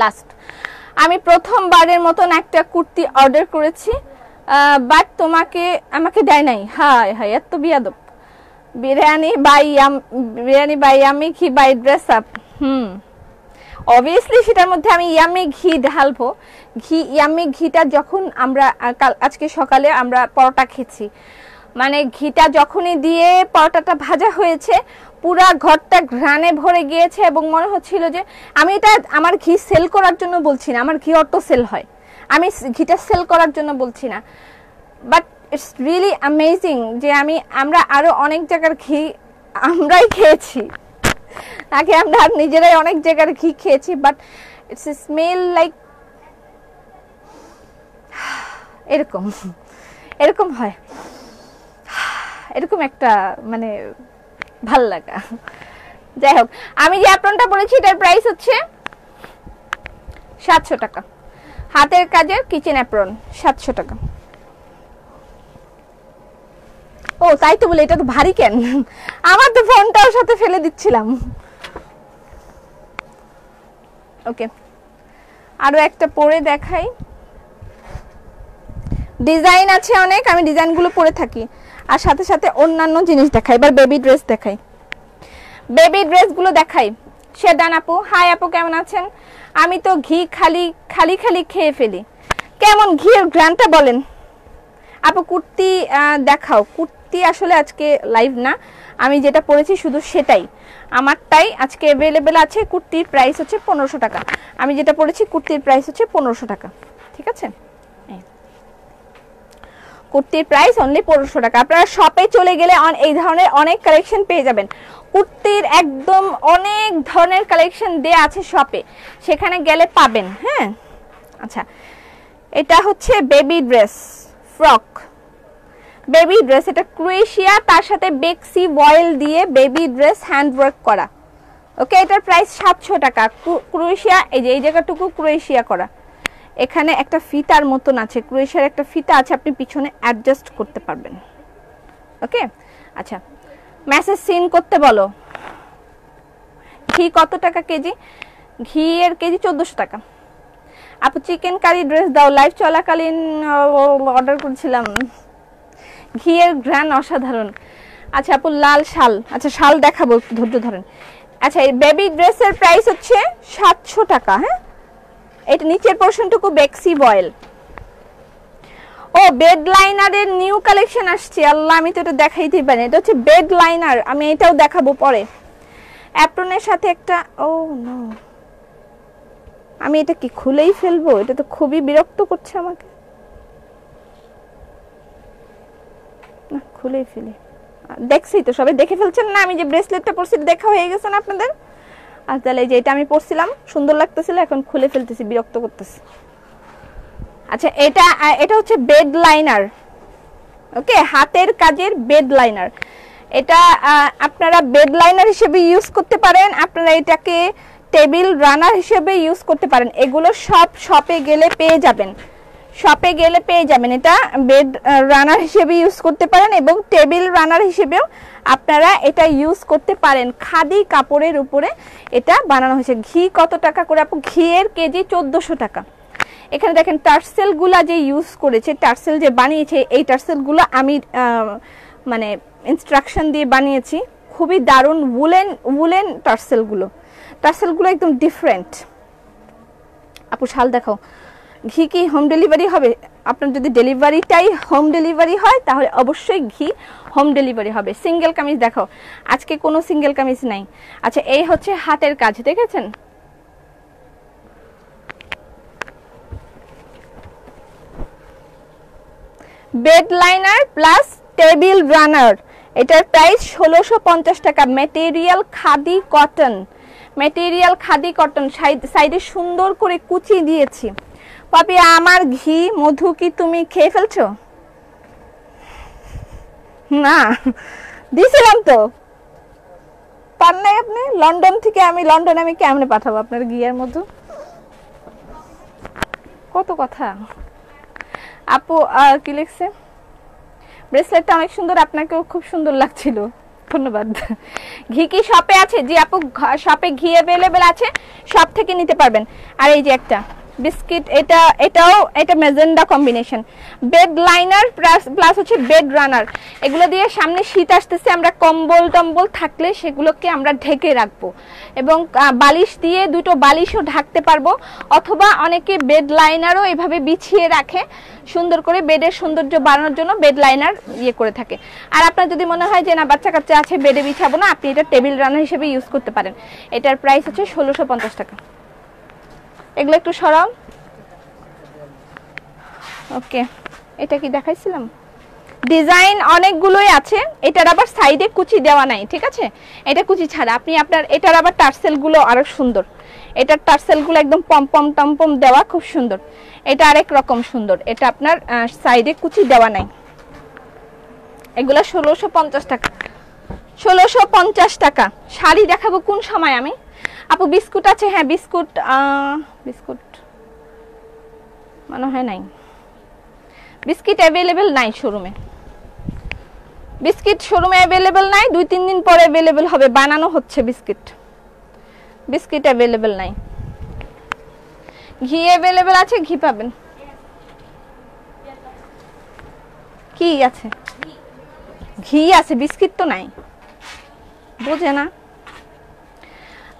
লাস্ট আমি প্রথমবারের মতন একটা কুর্তি অর্ডার করেছি, বাট আমাকে দেয় নাই। হায় হায় এত বিয়াদব। বিরিয়ানি বাই ইয়ামি ঘি বাই ড্রেস আপ। অবভিয়াসলি সেটার মধ্যে আমি ইয়ামি ঘি ঢালবো। ইয়ামি ঘিটা যখন আমরা আজকে সকালে আমরা পরোটা খেয়েছি, মানে ঘিটা যখনই দিয়ে পরোটাটা ভাজা হয়েছে, পুরা ঘরটা ঘ্রাণে ভরে গিয়েছে এবং মনে হচ্ছিল যে আমি এটা আমার ঘি সেল করার জন্য বলছি না, আমার ঘি অটো সেল হয়, আমি ঘিটা সেল করার জন্য বলছি না, বাট ইটস রিয়েলি অ্যামেজিং যে আমরা আরো অনেক জায়গার ঘি আমরাই খেয়েছি, আগে আমরা নিজেরাই অনেক জায়গার ঘি খেয়েছি, বাট ইটস স্মেল লাইক এরকম হয়, এরকম একটা মানে ভাল লাগা। যাই হোক, আমি যে অ্যাপ্রনটা পরেছি এটার প্রাইস হচ্ছে 700 টাকা। হাতের কাজের কিচেন অ্যাপ্রন 700 টাকা। ও তাই তো বলে, এটা তো ভারী কেন, আমার তো ফোনটাও সাথে ফেলে দিচ্ছিলাম। ওকে, আরো একটা পরে দেখাই। ডিজাইন আছে অনেক, আমি ডিজাইনগুলো পরে থাকি আর সাথে সাথে অন্যান্য জিনিস দেখাই। এবার বেবি ড্রেস দেখাই, বেবি ড্রেসগুলো দেখাই। শেদান আপু, হাই আপু, কেমন আছেন? আমি তো ঘি খালি খালি খালি খেয়ে ফেলি। কেমন ঘিয়ের গ্রানটা বলেন আপু। কুর্তি দেখাও। কুর্তি আসলে আজকে লাইভ না, আমি যেটা পরেছি শুধু সেটাই আমারটাই আজকে অ্যাভেলেবেল আছে। কুর্তির প্রাইস হচ্ছে 1500 টাকা। আমি যেটা পরেছি কুর্তির প্রাইস হচ্ছে 1500 টাকা, ঠিক আছে? কুর্তির প্রাইস অনলি 1500 টাকা। আপনারা শপে চলে গেলে এই ধরনের অনেক কালেকশন পেয়ে যাবেন। কুর্তির একদম অনেক ধরনের কালেকশন দেয়া আছে শপে, সেখানে গেলে পাবেন। হ্যাঁ, আচ্ছা, এটা হচ্ছে baby dress, frock baby dress. এটা ক্রোয়েশিয়া, তার সাথে বেক্সি ভয়েল দিয়ে বেবি ড্রেস হ্যান্ড ওয়ার্ক করা। ওকে, এটার প্রাইস 700 টাকা। ক্রোয়েশিয়া, এই যে এই জায়গাটুকু ক্রোয়েশিয়া করা, এখানে একটা ফিতার মতন আছে, ক্রোয়েশিয়ার একটা ফিতা আছে, আপনি পিছনে অ্যাডজাস্ট করতে পারবেন। ওকে, আচ্ছা, মেসেজ সিন করতে বলো। ঘি কত টাকা কেজি? ঘি এর কেজি 1400 টাকা। আপু চিকেন কারি ড্রেস দাও, লাইভ চলাকালীন অর্ডার করেছিলাম। ঘিয়ের ঘ্রাণ অসাধারণ। আচ্ছা আপু, লাল শাল, আচ্ছা শাল দেখাবো, ধৈর্য ধরেন। আচ্ছা, এই বেবি ড্রেসের প্রাইস হচ্ছে 700 টাকা। হ্যাঁ, এটা নিচের পোরশনটুকু বেক্সি ভয়েল। ও, বেড লাইনারের নিউ কালেকশন আসছে। আল্লাহ, আমি তো এটা দেখাইতেই পারি। এটা হচ্ছে বেড লাইনার, আমি এটাও দেখাবো পরে। অ্যাপ্রনের সাথে একটা, ও নো, আমি এটা কি খুলেই ফেলবো? এটা তো খুবই বিরক্ত করছে আমাকে। না, খুলেই ফেলি। দেখছি তো, সবাই দেখে ফেলছেন না আমি যে ব্রেসলেটটা পরছি, দেখা হয়ে গেছে না আপনাদের? আর তাহলে এই যে এটা আমি পরছিলাম, সুন্দর লাগতেছিল, এখন খুলে ফেলতেছি, বিরক্ত করতেছি। আচ্ছা, এটা হচ্ছে বেড লাইনার। ওকে, হাতের কাজের বেড লাইনার। এটা আপনারা বেড লাইনার হিসেবে ইউজ করতে পারেন, আপনারা এটাকে টেবিল রানার হিসেবে ইউজ করতে পারেন। এগুলো সব শপে গেলে পেয়ে যাবেন, শপে গেলে পেয়ে যাবেন। এটা বেড রানার হিসেবে ইউজ করতে পারেন এবং টেবিল রানার হিসেবেও আপনারা এটা ইউজ করতে পারেন। খাদি কাপড়ের উপরে এটা বানানো হয়েছে। ঘি কত টাকা করে আপু? ঘিয়ের কেজি 1400 টাকা। এখানে দেখেন টার্সেলগুলা যে ইউজ করেছে, টার্সেল যে বানিয়েছে, এই টার্সেলগুলো আমি মানে ইনস্ট্রাকশন দিয়ে বানিয়েছি। খুবই দারুণ উলেন টার্সেলগুলো একদম ডিফারেন্ট। আপু শাল দেখাও। ঘি কি হোম ডেলিভারি হবে? আপনার যদি ডেলিভারিটাই হোম ডেলিভারি হয় তাহলে অবশ্যই ঘি হোম ডেলিভারি হবে। সিঙ্গেল কামিজ দেখাও। আজকে কোনো সিঙ্গেল কামিজ নাই। আচ্ছা, এই হচ্ছে হাতের কাজ, দেখেছেন? Bed liner plus table runner, এটার প্রাইস 1650 টাকা। Material khadi cotton, material khadi cotton, সাইডে সুন্দর করে কুচি দিয়েছি। পাপি, আমার ঘি মধু কি তুমি খেয়ে ফেলছো? না, দিয়েছিলাম তো, পান নাই আপনি? লন্ডন থেকে লন্ডনে আমি কেমনে পাঠাবো আপনার ঘিয়ের মধু? কত কথা। আপু কি লিখছে? ব্রেসলেটটা অনেক সুন্দর, আপনাকেও খুব সুন্দর লাগছিল, ধন্যবাদ। ঘি কি শপে আছে? জি আপু, শপে ঘি অ্যাভেলেবেল আছে, সব থেকে নিতে পারবেন। আর এই যে একটা বিস্কিট, এটা magenta combination. Bed liner plus হচ্ছে বেড রানার। এগুলো দিয়ে সামনে শীত আসতেছে, আমরা কম্বল টম্বল থাকলে সেগুলোকে আমরা ঢেকে রাখবো এবং বালিশ দিয়ে দুটো বালিশও ঢাকতে পারবো। অথবা অনেকে বেড লাইনারও এভাবে বিছিয়ে রাখে, সুন্দর করে বেডের সৌন্দর্য বাড়ানোর জন্য বেড লাইনার ইয়ে করে থাকে। আর আপনার যদি মনে হয় যে না বাচ্চা কাচ্চা আছে, বেডে বিছাবো না, আপনি এটা টেবিল রানার হিসেবে ইউজ করতে পারেন। এটার প্রাইস হচ্ছে 1650 টাকা। এগুলো একটু সরাও। ওকে, এটা কি দেখাইছিলাম? ডিজাইন অনেকগুলোই আছে। এটার আবার সাইডে কুচি দেওয়া নাই, ঠিক আছে? এটা কুচি ছাড়া। আপনি আপনার এটার আবার টার্সেলগুলো আরো সুন্দর। এটার টার্সেলগুলো একদম পম টম দেওয়া, খুব সুন্দর। এটা আরেক রকম সুন্দর। এটা আপনার সাইডে কুচি দেওয়া নাই। এগুলো 1650 টাকা। 1650 টাকা। শাড়ি দেখাবো কোন সময় আমি? আপু বিস্কুট আছে? হ্যাঁ, বিস্কুট মনে হয় নাই, বিস্কিট অ্যাভেলেবেল নাই শোরুমে। বিস্কিট শোরুমে অ্যাভেলেবেল নাই, 2-3 দিন পরে অ্যাভেলেবেল হবে, বানানো হচ্ছে বিস্কিট। বিস্কিট অ্যাভেলেবেল নাই। ঘি অ্যাভেলেবেল আছে, ঘি পাবেন। কি আছে? ঘি আছে, বিস্কিট তো নাই, বোঝে না।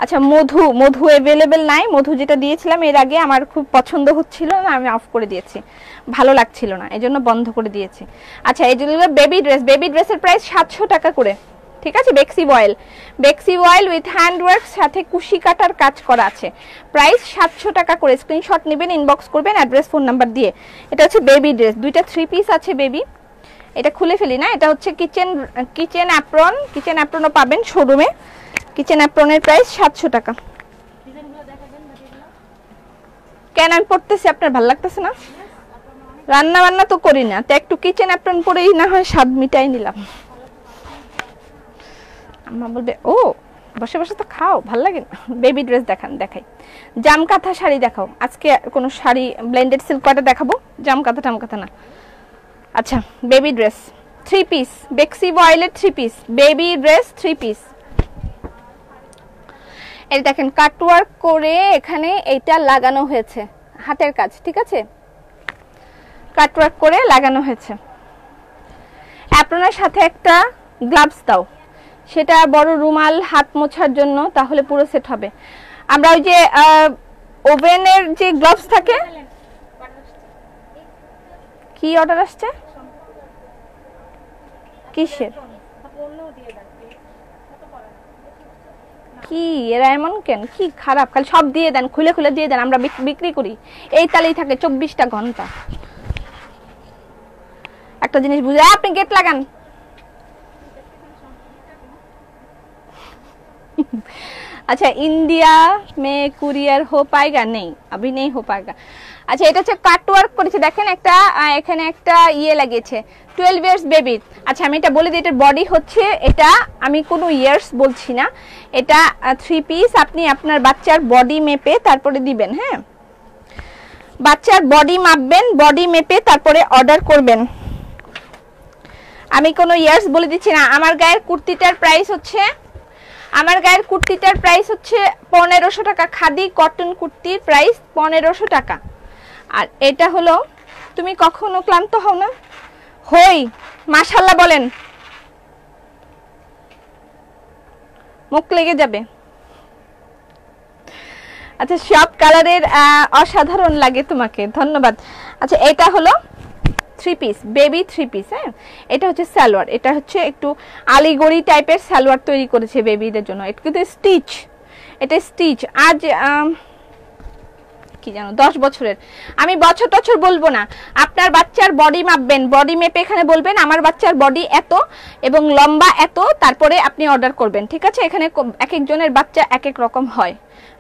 আচ্ছা মধু, মধু অ্যাভেলেবেল নাই। মধু যেটা দিয়েছিলাম এর আগে আমার খুব পছন্দ হচ্ছিল না, আমি অফ করে দিয়েছি, ভালো লাগছিল না, এই জন্য বন্ধ করে দিয়েছি। আচ্ছা এই যেগুলো বেবি ড্রেস, বেবি ড্রেসের প্রাইস 700 টাকা করে, ঠিক আছে। বেক্সি অয়েল, বেক্সি অয়েল উইথ হ্যান্ডওয়ার্ক, সাথে কুশি কাটার কাজ করা আছে, প্রাইস 700 টাকা করে। স্ক্রিনশট নেবেন, ইনবক্স করবেন অ্যাড্রেস ফোন নাম্বার দিয়ে। এটা হচ্ছে বেবি ড্রেস, দুইটা 3 পিস আছে বেবি। এটা খুলে ফেলি না, এটা হচ্ছে কিচেন অ্যাপ্রন, কিচেন অ্যাপ্রনও পাবেন শোরুমে। কিচেন অ্যাপ্রনের প্রাইস 700 টাকা। কেন আমি পড়তেছি, আপনার ভালো লাগতেছে না? রান্না বান্না তো করি না, তো একটু কিচেন অ্যাপ্রন পরেই না হয় স্বাদ মিটাই নিলাম। আম্মা বলবে ও বসে বসে তো খাও, ভাল লাগে না। বেবি ড্রেস দেখান, দেখাই। জামকাঁথা শাড়ি দেখাও, আজকে কোনো শাড়ি ব্লেন্ডেড সিল্ক কয়টা দেখাবো, জামকাঁথা টামকাঁথা না। আচ্ছা বেবি ড্রেস 3 পিস, বেক্সি অয়েলের 3 পিস বেবি ড্রেস 3 পিস। এই দেখেন কাটওয়ার্ক করে এখানে এইটা লাগানো হয়েছে, হাতের কাজ, ঠিক আছে, কাটওয়ার্ক করে লাগানো হয়েছে। অ্যাপ্রনের সাথে একটা গ্লাভস দাও, সেটা বড় রুমাল হাত মোছার জন্য, তাহলে পুরো সেট হবে। আমরা ওই যে ওভেনের যে গ্লাভস থাকে, কি অর্ডার আসছে, কিসের, কি এরা এমন কেন, কি খারাপ, খালি সব দিয়ে দেন, খুলে খুলে দিয়ে দেন, আমরা বিক্রি করি এই তালেই থাকে 24টা ঘন্টা। একটা জিনিস বুঝে, আপনি গেট লাগান। अच्छा इंडिया में कुरियर हो पाएगा? नहीं अभी नहीं हो पाएगा। আচ্ছা এটা হচ্ছে কাটওয়ার্ক করেছে, দেখেন একটা এখানে একটা ইয়ে লাগিয়েছে 12 ইয়ার্স বেবি। আচ্ছা আমি এটা বলে দিই, এটার বডি হচ্ছে, এটা আমি কোনো ইয়ার্স বলছি না, এটা 3 পিস। আপনি আপনার বাচ্চার বডি মেপে তারপরে দিবেন, হ্যাঁ বাচ্চার বডি মাপবেন, বডি মেপে তারপরে অর্ডার করবেন। আমি কোনো ইয়ার্স বলে দিচ্ছি না। আমার গায়ের কুর্তিটার প্রাইস হচ্ছে, আমার গায়ের কুর্তিটার প্রাইস হচ্ছে 1500 টাকা, খাদি কটন কুর্তির প্রাইস 1500 টাকা। আর এটা হলো, তুমি কখনো ক্লান্ত হও না? হই, মাশাআল্লাহ বলেন, মুখ লেগে যাবে। আচ্ছা সব কালারের অসাধারণ লাগে তোমাকে, ধন্যবাদ। আচ্ছা এটা হলো 3 পিস বেবি 3 পিস, হ্যাঁ এটা হচ্ছে সালোয়ার, এটা হচ্ছে একটু আলিগড়ি টাইপের সালোয়ার তৈরি করেছে বেবিদের জন্য। এটা কিন্তু স্টিচ, এটা স্টিচ। আজ কি জানো 10 বছরের, আমি বছর টছর বলবো না, আপনার বাচ্চার বডি মাপবেন, বডি মেপে এখানে বলবেন আমার বাচ্চার বডি এত এবং লম্বা এত, তারপরে আপনি অর্ডার করবেন, ঠিক আছে। এখানে এক একজনের বাচ্চা এক এক রকম হয়।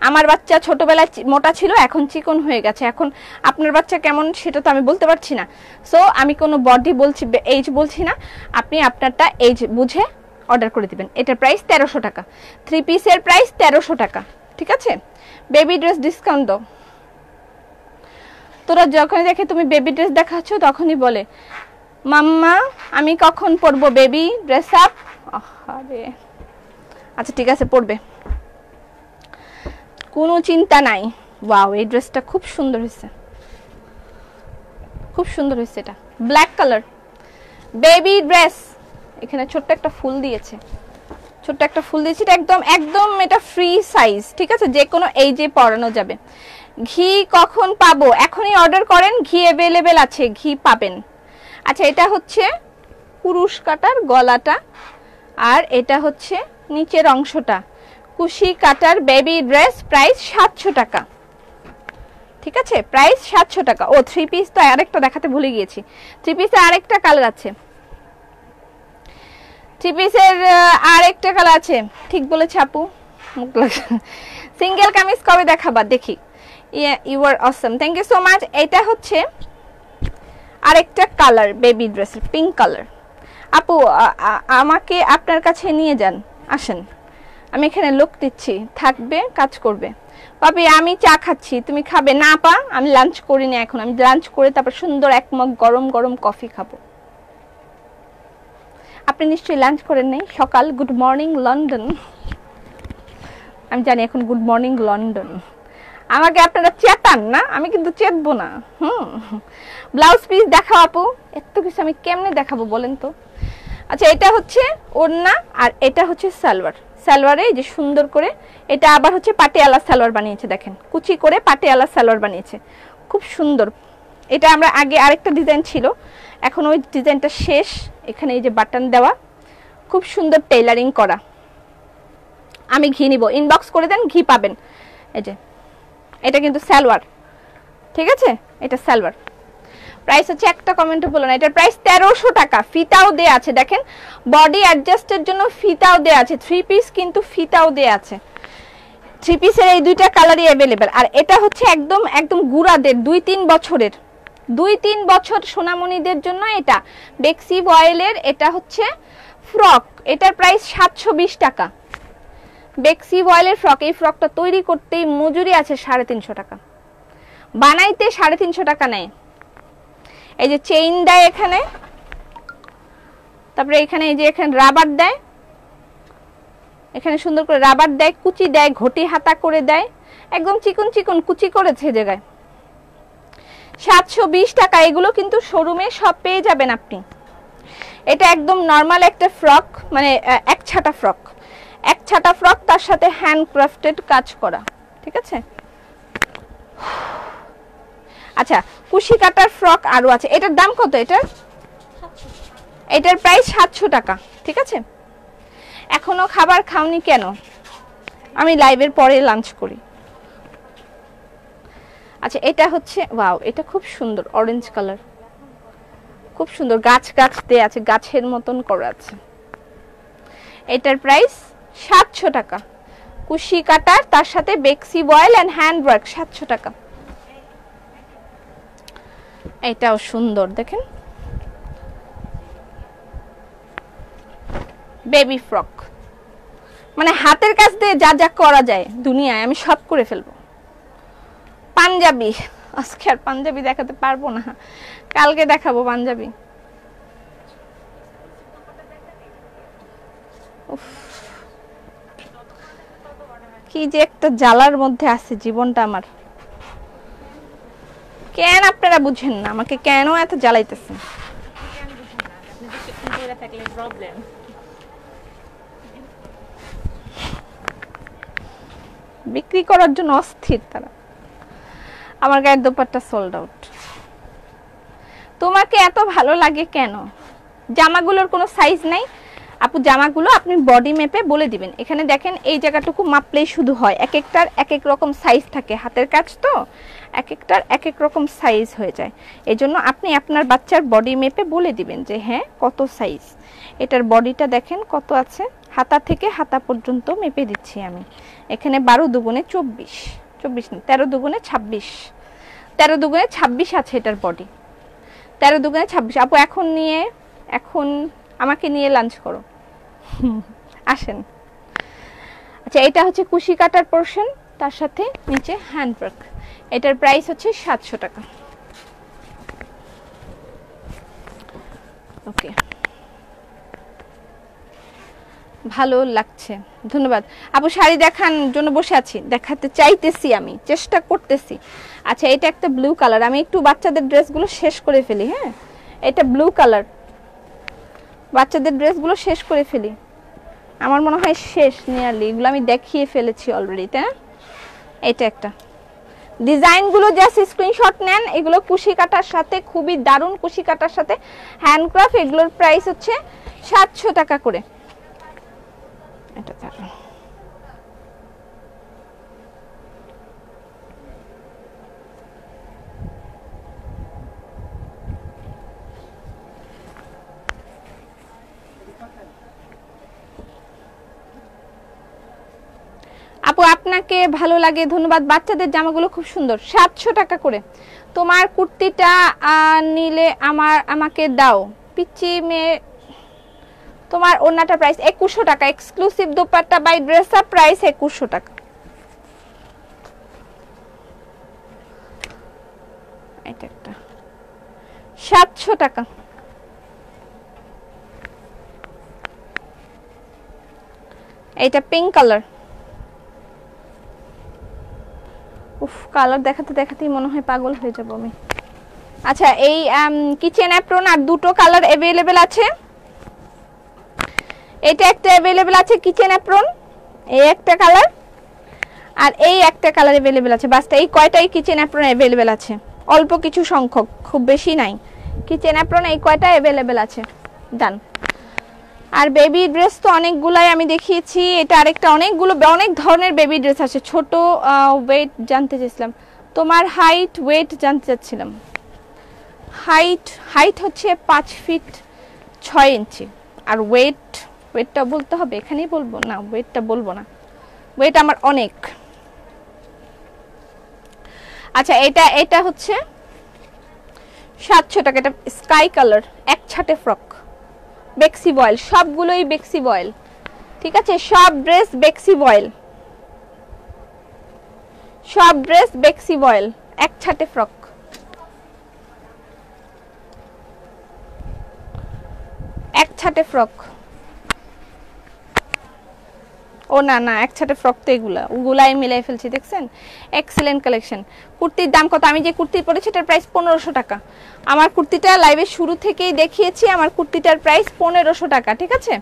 আমার বাচ্চা ছোটবেলায় মোটা ছিল, এখন চিকন হয়ে গেছে, এখন আপনার বাচ্চা কেমন সেটা তো আমি বলতে পারছি না। সো আমি কোনো বডি বলছি, এজ বলছি না, আপনি আপনারটা এজ বুঝে অর্ডার করে দিবেন। এটার প্রাইস 1300 টাকা, 3 পিসের প্রাইস 1300 টাকা, ঠিক আছে। বেবি ড্রেস ডিসকাউন্ট দাও। তোরা যখন দেখে তুমি বেবি ড্রেস দেখাচ্ছ তখনই বলে মাম্মা আমি কখন পরবো বেবি ড্রেস আপ। আরে আচ্ছা ঠিক আছে পরবে, কোনো চিন্তা নাই। ওয়াও এই ড্রেসটা খুব সুন্দর হয়েছে, খুব সুন্দর হয়েছে, এটা ব্ল্যাক কালার বেবি ড্রেস। এখানে ছোট্ট একটা ফুল দিয়েছে, ছোট্ট একটা ফুল দিয়েছে, এটা একদম একদম এটা ফ্রি সাইজ, ঠিক আছে, যে কোনো এইজে পরানো যাবে। ঘি কখন পাবো? এখনই অর্ডার করেন, ঘি অ্যাভেলেবেল আছে, ঘি পাবেন। আচ্ছা এটা হচ্ছে কুরুশ কাটার গলাটা, আর এটা হচ্ছে নিচের অংশটা কুশি কাটার বেবি ড্রেস, প্রাইস 700 টাকা, ঠিক আছে, প্রাইস 700 টাকা। ও 3 পিস তো আরেকটা দেখাতে ভুলে গিয়েছি, 3 পিসে আরেকটা কালার আছে, 3 পিসের আরেকটা কালার আছে, ঠিক বলেছে আপু, সিঙ্গেল কামিজ কবে দেখাবা দেখি। You are awesome, thank you so much. এটা হচ্ছে আরেকটা কালার বেবি ড্রেসের, পিঙ্ক কালার। আপু আমাকে আপনার কাছে নিয়ে যান, আসেন, আমি এখানে লোক দিচ্ছি, থাকবে কাজ করবে। পাপি আমি চা খাচ্ছি, তুমি খাবে না? পা আমি লাঞ্চ করিনি এখন, আমি লাঞ্চ করে তারপর সুন্দর এক মগ গরম গরম কফি খাবো। আপনি নিশ্চয়ই লাঞ্চ করেন নাই? সকাল গুড মর্নিং লন্ডন। আমি জানি এখন গুড মর্নিং লন্ডন। আমাকে আপনারা চেতান না, আমি কিন্তু চেতবো না। ব্লাউজ পিস দেখাও আপু। এত কিছু আমি কেমনে দেখাবো বলেন তো? আচ্ছা, এটা হচ্ছে ওড়না আর এটা হচ্ছে সালোয়ার। সালোয়ারে এই যে সুন্দর করে, এটা আবার হচ্ছে পাটিয়ালা সালোয়ার বানিয়েছে, দেখেন কুচি করে পাটিয়ালা সালোয়ার বানিয়েছে, খুব সুন্দর। এটা আমরা আগে আরেকটা ডিজাইন ছিল, এখন ওই ডিজাইনটা শেষ। এখানে এই যে বাটন দেওয়া, খুব সুন্দর টেইলারিং করা। আমি ঘি নিব, ইনবক্স করে দেন, ঘি পাবেন। এই যে এটা কিন্তু সালোয়ার, ঠিক আছে? এটা সালোয়ার। প্রাইস হচ্ছে, একটা কমেন্টও বলো না। এটার প্রাইস 1300 টাকা। ফিতাও দেয়া আছে, দেখেন বডি অ্যাডজাস্টের জন্য ফিতাও দেয়া আছে। 3 পিস কিন্তু ফিতাও দেয়া আছে। 3 পিসের এই দুইটা কালারই অ্যাভেলেবেল। আর এটা হচ্ছে একদম একদম গুড়াদের 2-3 বছরের, 2-3 বছর সোনামণিদের জন্য এটা বেক্সি অয়েলের। এটা হচ্ছে ফ্রক, এটার প্রাইস 720 টাকা। বেক্সি অয়েলের ফ্রক। এই ফ্রকটা তৈরি করতেই মজুরি আছে 350 টাকা, বানাইতে 350 টাকা নেয়। এই যে চেইন দেয় এখানে, তারপরে এখানে এই যে এখানে রাবার দেয়, এখানে সুন্দর করে রাবার দেয়, কুচি দেয়, ঘটি হাতা করে দেয়, একদম চিকন চিকন কুচি করেছে জায়গায়। 720 টাকা। এগুলো কিন্তু শোরুমে সব পেয়ে যাবেন আপনি। এটা একদম নরমাল একটা ফ্রক, মানে এক ছাটা ফ্রক, এক ছাটা ফ্রক, তার সাথে হ্যান্ডক্রাফটেড কাজ করা, ঠিক আছে? আচ্ছা, কুশি কাটার ফ্রক আরো আছে। এটার দাম কত? এটার প্রাইস 700 টাকা, ঠিক আছে? এখনো খাবার খাওনি কেন? আমি লাইভের পরে লাঞ্চ করি। আচ্ছা, এটা হচ্ছে ওয়াও, এটা খুব সুন্দর, অরেঞ্জ কালার, খুব সুন্দর, গাছ গাছ দেয়া আছে, গাছের মতন করা আছে। এটার প্রাইস 700 টাকা। কুশি কাটার, তার সাথে বেক্সি অয়েল এন্ড হ্যান্ড ওয়ার্ক, 700 টাকা। এটাও সুন্দর, দেখেন বেবি ফ্রক, মানে হাতের কাজ দিয়ে যা যা করা যায় দুনিয়ায় আমি সব করে ফেলবো। পাঞ্জাবি, আজকে আর পাঞ্জাবি দেখাতে পারবো না, কালকে দেখাবো পাঞ্জাবি। কি যে একটা জ্বালার মধ্যে আছে জীবনটা আমার। কেন আপনারা বুঝেন না আমাকে, কেন এত জ্বালাইতেছেন? বিক্রি করার জন্য অস্থির তারা। আমার গায়ের দোপাট্টা সোল্ড আউট। তোমাকে এত ভালো লাগে কেন? জামাগুলোর কোনো সাইজ নাই আপু। জামাগুলো আপনি বডি মেপে বলে দিবেন। এখানে দেখেন এই জায়গাটুকু মাপলেই শুধু হয়, এক একটার এক এক রকম সাইজ থাকে, হাতের কাজ তো এক একটার এক এক রকম সাইজ হয়ে যায়। এজন্য আপনি আপনার বাচ্চার বডি মেপে বলে দিবেন যে হ্যাঁ কত সাইজ। এটার বডিটা দেখেন কত আছে, হাতা থেকে হাতা পর্যন্ত মেপে দিচ্ছি আমি। এখানে 12 দুগুণে 24, 24 না 13 দুগুণে 26, 13 দুগুণে 26 আছে এটার বডি, 13 দুগুণে 26। আপু এখন আমাকে নিয়ে লাঞ্চ করো, আসেন। আচ্ছা, এটা হচ্ছে কুশি কাটার পোরশন, তার সাথে নিচে হ্যান্ড ওয়ার্ক। এটার প্রাইস হচ্ছে 700 টাকা। ওকে, ভালো লাগছে, ধন্যবাদ আপু। শাড়ি দেখান জন্য বসে আছি, দেখাতে চাইতেছি, আমি চেষ্টা করতেছি। আচ্ছা, এটা একটা ব্লু কালার, আমি একটু বাচ্চাদের ড্রেসগুলো শেষ করে ফেলি। হ্যাঁ, এটা ব্লু কালার, বাচ্চাদের ড্রেসগুলো শেষ করে ফেলি। আমার মনে হয় শেষ নিয়ারলি, এগুলো আমি দেখিয়ে ফেলেছি অলরেডি, তাই না? এটা একটা ডিজাইনগুলো জাস্ট স্ক্রিনশট নেন। এগুলো কুশি কাটার সাথে, খুবই দারুণ কুশি কাটার সাথে হ্যান্ডক্রাফট। এগুলোর প্রাইস হচ্ছে 700 টাকা করে। এটা দারুণ। আপু আপনাকে ভালো লাগে, ধন্যবাদ। বাচ্চাদের জামাগুলো খুব সুন্দর, 700 টাকা করে। তোমার কুর্তিটা নিলে আমাকে দাও পিচ্চি মেয়ে। তোমার ওড়নাটা প্রাইস 2100 টাকা, exclusive dupatta by dress up, price 2100 টাকা। এটা একটা 700 টাকা। এটা পিঙ্ক কালার। উফ, কালার দেখাতে দেখাতেই মনে হয় পাগল হয়ে যাব আমি। আচ্ছা, এই কিচেন অ্যাপ্রন আর দুটো কালার अवेलेबल আছে। এটা একটা अवेलेबल আছে কিচেন অ্যাপ্রন, এই একটা কালার আর এই একটা কালার अवेलेबल আছে। বাস এই কয়টাই কিচেন অ্যাপ্রন अवेलेबल আছে, অল্প কিছু সংখ্যক, খুব বেশি নাই। কিচেন অ্যাপ্রন এই কয়টা अवेलेबल আছে। ডান। আর বেবি ড্রেস তো অনেকগুলাই আমি দেখিয়েছি। এটা আরেকটা, অনেকগুলো অনেক ধরনের বেবি ড্রেস আছে। ছোট ওয়েট জানতে চাইছিলাম, তোমার হাইট ওয়েট জানতে চাচ্ছিলাম। হাইট হচ্ছে 5 ফিট 6 ইঞ্চি। আর ওয়েটটা বলতে হবে, এখানেই বলবো না, ওয়েটটা বলবো না, ওয়েট আমার অনেক। আচ্ছা, এটা হচ্ছে 700 টাকা। এটা স্কাই কালার, এক ছাটে ফ্রক, বেক্সি বয়েল, সবগুলোই বেক্সি বয়েল। ঠিক আছে, সব ড্রেস বেক্সি বয়েল, সব ড্রেস বেক্সি বয়েল, এক ছাটে ফ্রক। এক ছাটে ফ্রক। ও না না, এক ছাটে ফ্রক তো এগুলা, ওগুলাই মিলাই ফেলছি, দেখছেন? Excellent collection. কুর্তির দাম কত? আমি যে কুর্তি পরেছি এটার প্রাইস 1500 টাকা। আমার কুর্তিটা লাইভের শুরু থেকেই দেখিয়েছি, আমার কুর্তিটার প্রাইস 1500 টাকা। ঠিক আছে?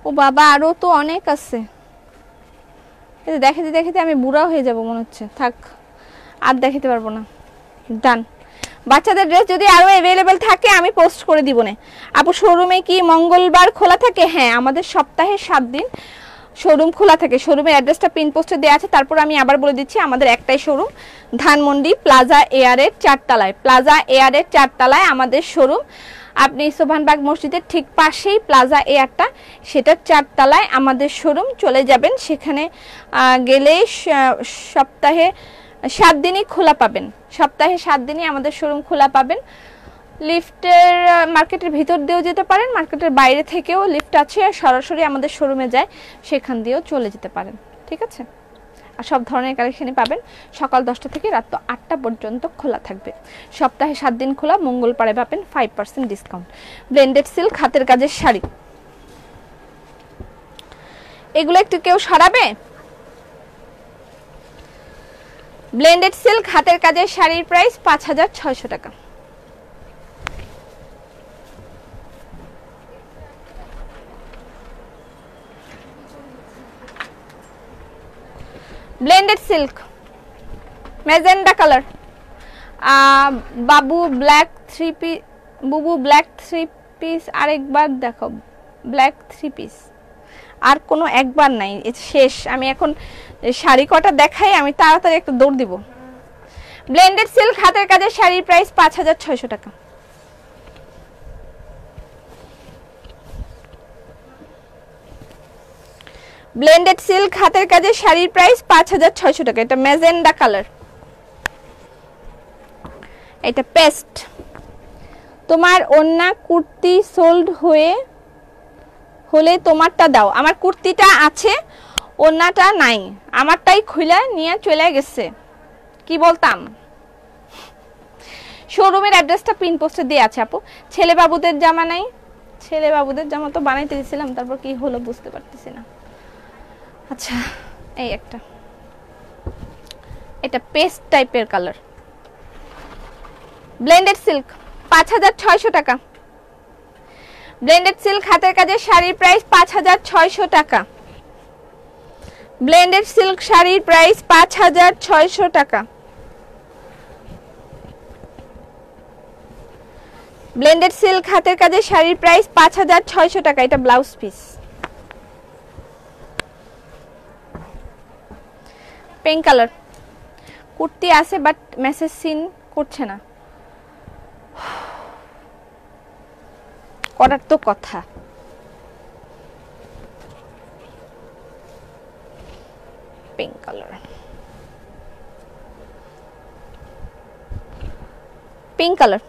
ও বাবা, আরো তো অনেক আছে। দেখাতে দেখাতে আমি বুড়া হয়ে যাব মনে হচ্ছে, থাক আর দেখাতে পারবো না। ডান। বাচ্চাদের ড্রেস যদি আরো अवेलेबल থাকে আমি পোস্ট করে দিব না। আপু, শোরুমে কি মঙ্গলবার খোলা থাকে? হ্যাঁ, আমাদের সপ্তাহে 7 দিন শোরুম খোলা থাকে। শোরুমের অ্যাড্রেসটা পিন পোস্টে দেওয়া আছে। তারপর আমি আবার বলে দিচ্ছি, আমাদের একটাই শোরুম, ধানমন্ডি প্লাজা এয়ারের 4 তলায়। প্লাজা এয়ারের 4 তলায় আমাদের শোরুম। আপনি সোভানবাগ মসজিদের ঠিক পাশেই প্লাজা এয়ারটা, সেটার 4 তলায় আমাদের শোরুম। চলে যাবেন, সেখানে গেলে সপ্তাহে 7 দিনই খোলা পাবেন। সপ্তাহে 7 দিনই আমাদের শোরুম খোলা পাবেন। লিফটের মার্কেটের ভিতর দিয়েও যেতে পারেন, মার্কেটের বাইরে থেকেও লিফট আছে, সরাসরি আমাদের শোরুমে যায়, সেখান দিয়েও চলে যেতে পারেন। ঠিক আছে? আর সব ধরনের কালেকশনই পাবেন। সকাল 10টা থেকে রাত 8টা পর্যন্ত খোলা থাকবে। সপ্তাহে 7 দিন খোলা। মঙ্গলবারে পাবেন 5% ডিসকাউন্ট। ব্লেন্ডেড সিল্ক হাতের কাজের শাড়ি, এগুলো একটু কেউ সরাবে? ব্লেন্ডেড সিল্ক হাতের কাজের শাড়ির প্রাইস 5600 টাকা। ব্লেন্ডেড সিল্ক ম্যাজেন্ডা কালার, বাবু ব্ল্যাক 3 পিস, বুবু ব্ল্যাক 3 পিস, আরেকবার দেখো ব্ল্যাক 3 পিস। আর কোনো একবার নাই, শেষ। আমি এখন শাড়ি কটা দেখাই, আমি তাড়াতাড়ি একটা দৌড় দিব। ব্লেন্ডেড সিল্ক হাতের কাজের শাড়ির প্রাইস 5600 টাকা। ব্লেন্ডেড সিল্ক হাতের কাজের শাড়ির প্রাইস 5600 টাকা। এটা ম্যাজেন্ডা কালার, এটা পেস্ট। তোমার ওন্না কুর্তি সোল্ড হলে তোমারটা দাও। আমার কুর্তিটা আছে, ওন্নাটা নাই, আমারটাই খুলে নিয়ে চলে গেছে। কি বলতাম? শোরুমের অ্যাড্রেসটা পিন পোস্টে দিয়ে আছে আপু। ছেলে বাবুদের জামা নাই? ছেলে বাবুদের জামা তো বানাইতে দিয়েছিলাম, তারপর কি হলো বুঝতে পারতেছি না। আচ্ছা, এই একটা, এটা পেস্ট টাইপের কালার, ব্লেন্ডেড সিল্ক 5600 টাকা। ব্লেন্ডেড সিল্ক হাতের কাজের শাড়ির প্রাইস 5600 টাকা। ব্লেন্ডেড সিল্ক শাড়ির প্রাইস 5600 টাকা। ব্লেন্ডেড সিল্ক হাতের কাজের শাড়ির প্রাইস 5600 টাকা। এটা blouse piece, pink colour. Kurti আছে বাট মেসেজ সিন করছে না, করার তো কথা। Pink colour, pink colour.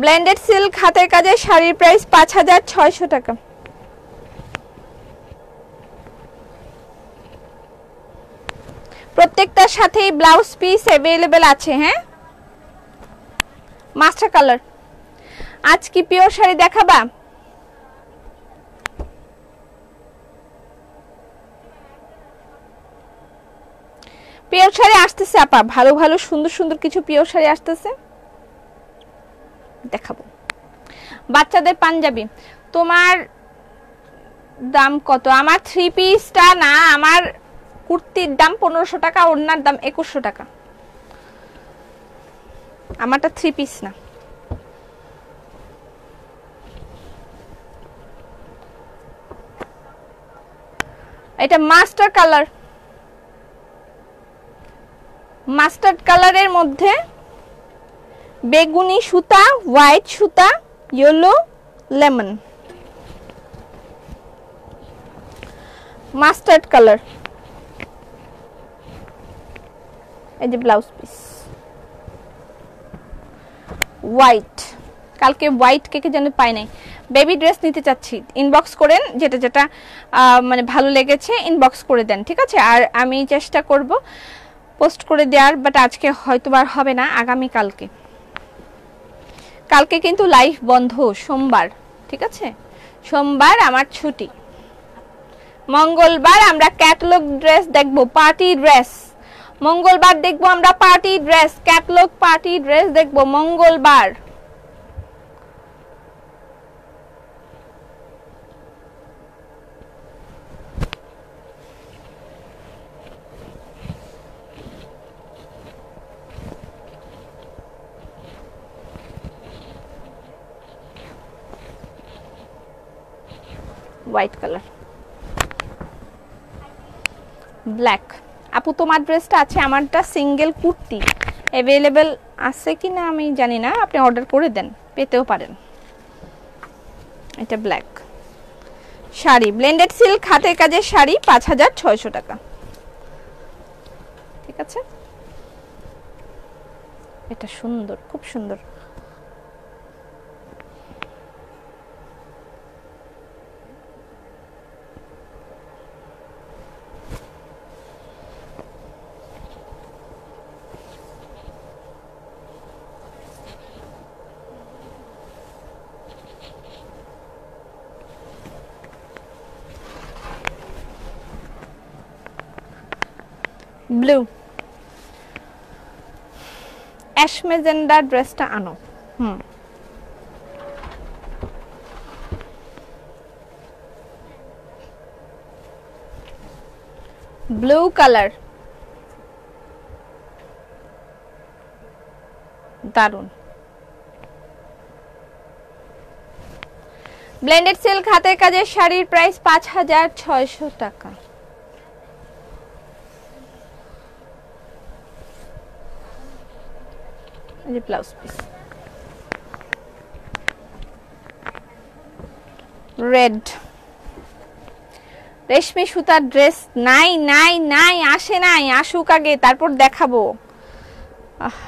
Blended silk হাতের কাজের শাড়ির প্রাইস 5600 টাকা। প্রত্যেকটার সাথেই ব্লাউজ পিস अवेलेबल আছে। হ্যাঁ, মাস্টার কালার। আজ কি পিওর শাড়ি দেখাবা? পিওর শাড়ি আসতেছে আপা, ভালো ভালো সুন্দর সুন্দর কিছু পিওর শাড়ি আসতেছে, দেখাবো। বাচ্চাদের পাঞ্জাবি তোমার দাম কত? আমার 3 পিসটা না, আমার কুর্তির দাম 1500 টাকা, ওড়নার দাম 2100 টাকা। আমারটা 3 পিস না। এটা মাস্টার কালার, মাস্টার্ড কালারের মধ্যে বেগুনি সুতা, হোয়াইট সুতা, ইয়েলো, লেমন, মাস্টার্ড কালার। এই যে ব্লাউজ পিস হোয়াইট, কালকে হোয়াইট কে যেন পাই নাই। বেবি ড্রেস নিতে চাচ্ছি, ইনবক্স করেন, যেটা যেটা মানে ভালো লেগেছে ইনবক্স করে দেন, ঠিক আছে? আর আমি চেষ্টা করব পোস্ট করে দেওয়ার, বাট আজকে হয়তো আর হবে না, আগামী কালকে। কালকে কিন্তু লাইভ বন্ধ, সোমবার, ঠিক আছে? সোমবার আমার ছুটি। মঙ্গলবার আমরা ক্যাটালগ ড্রেস দেখব, পার্টি ড্রেস। মঙ্গলবার দেখব আমরা party dress, catalogue party dress দেখব মঙ্গলবার। White colour, black. আপু তোমার ড্রেসটা আছে, আমারটা সিঙ্গেল কুর্তি अवेलेबल আছে কিনা আমি জানি না, আপনি অর্ডার করে দেন, পেতেও পারেন। এটা ব্ল্যাক শাড়ি, ব্লেন্ডেড সিল্ক হাতের কাজের শাড়ি, 5600 টাকা, ঠিক আছে? এটা সুন্দর, খুব সুন্দর। ব্লু অ্যাশ ম্যাজেন্ডা ড্রেসটা আনো। ব্লু কালার, দারুন। ব্লেন্ডেড সিল্ক হাতের কাজের শাড়ির প্রাইস 5600 টাকা। এই ব্লাউজ পিস রেড, রেশমি সুতার ড্রেস নাই নাই নাই, আসে নাই, আসুক আগে তারপর দেখাবো।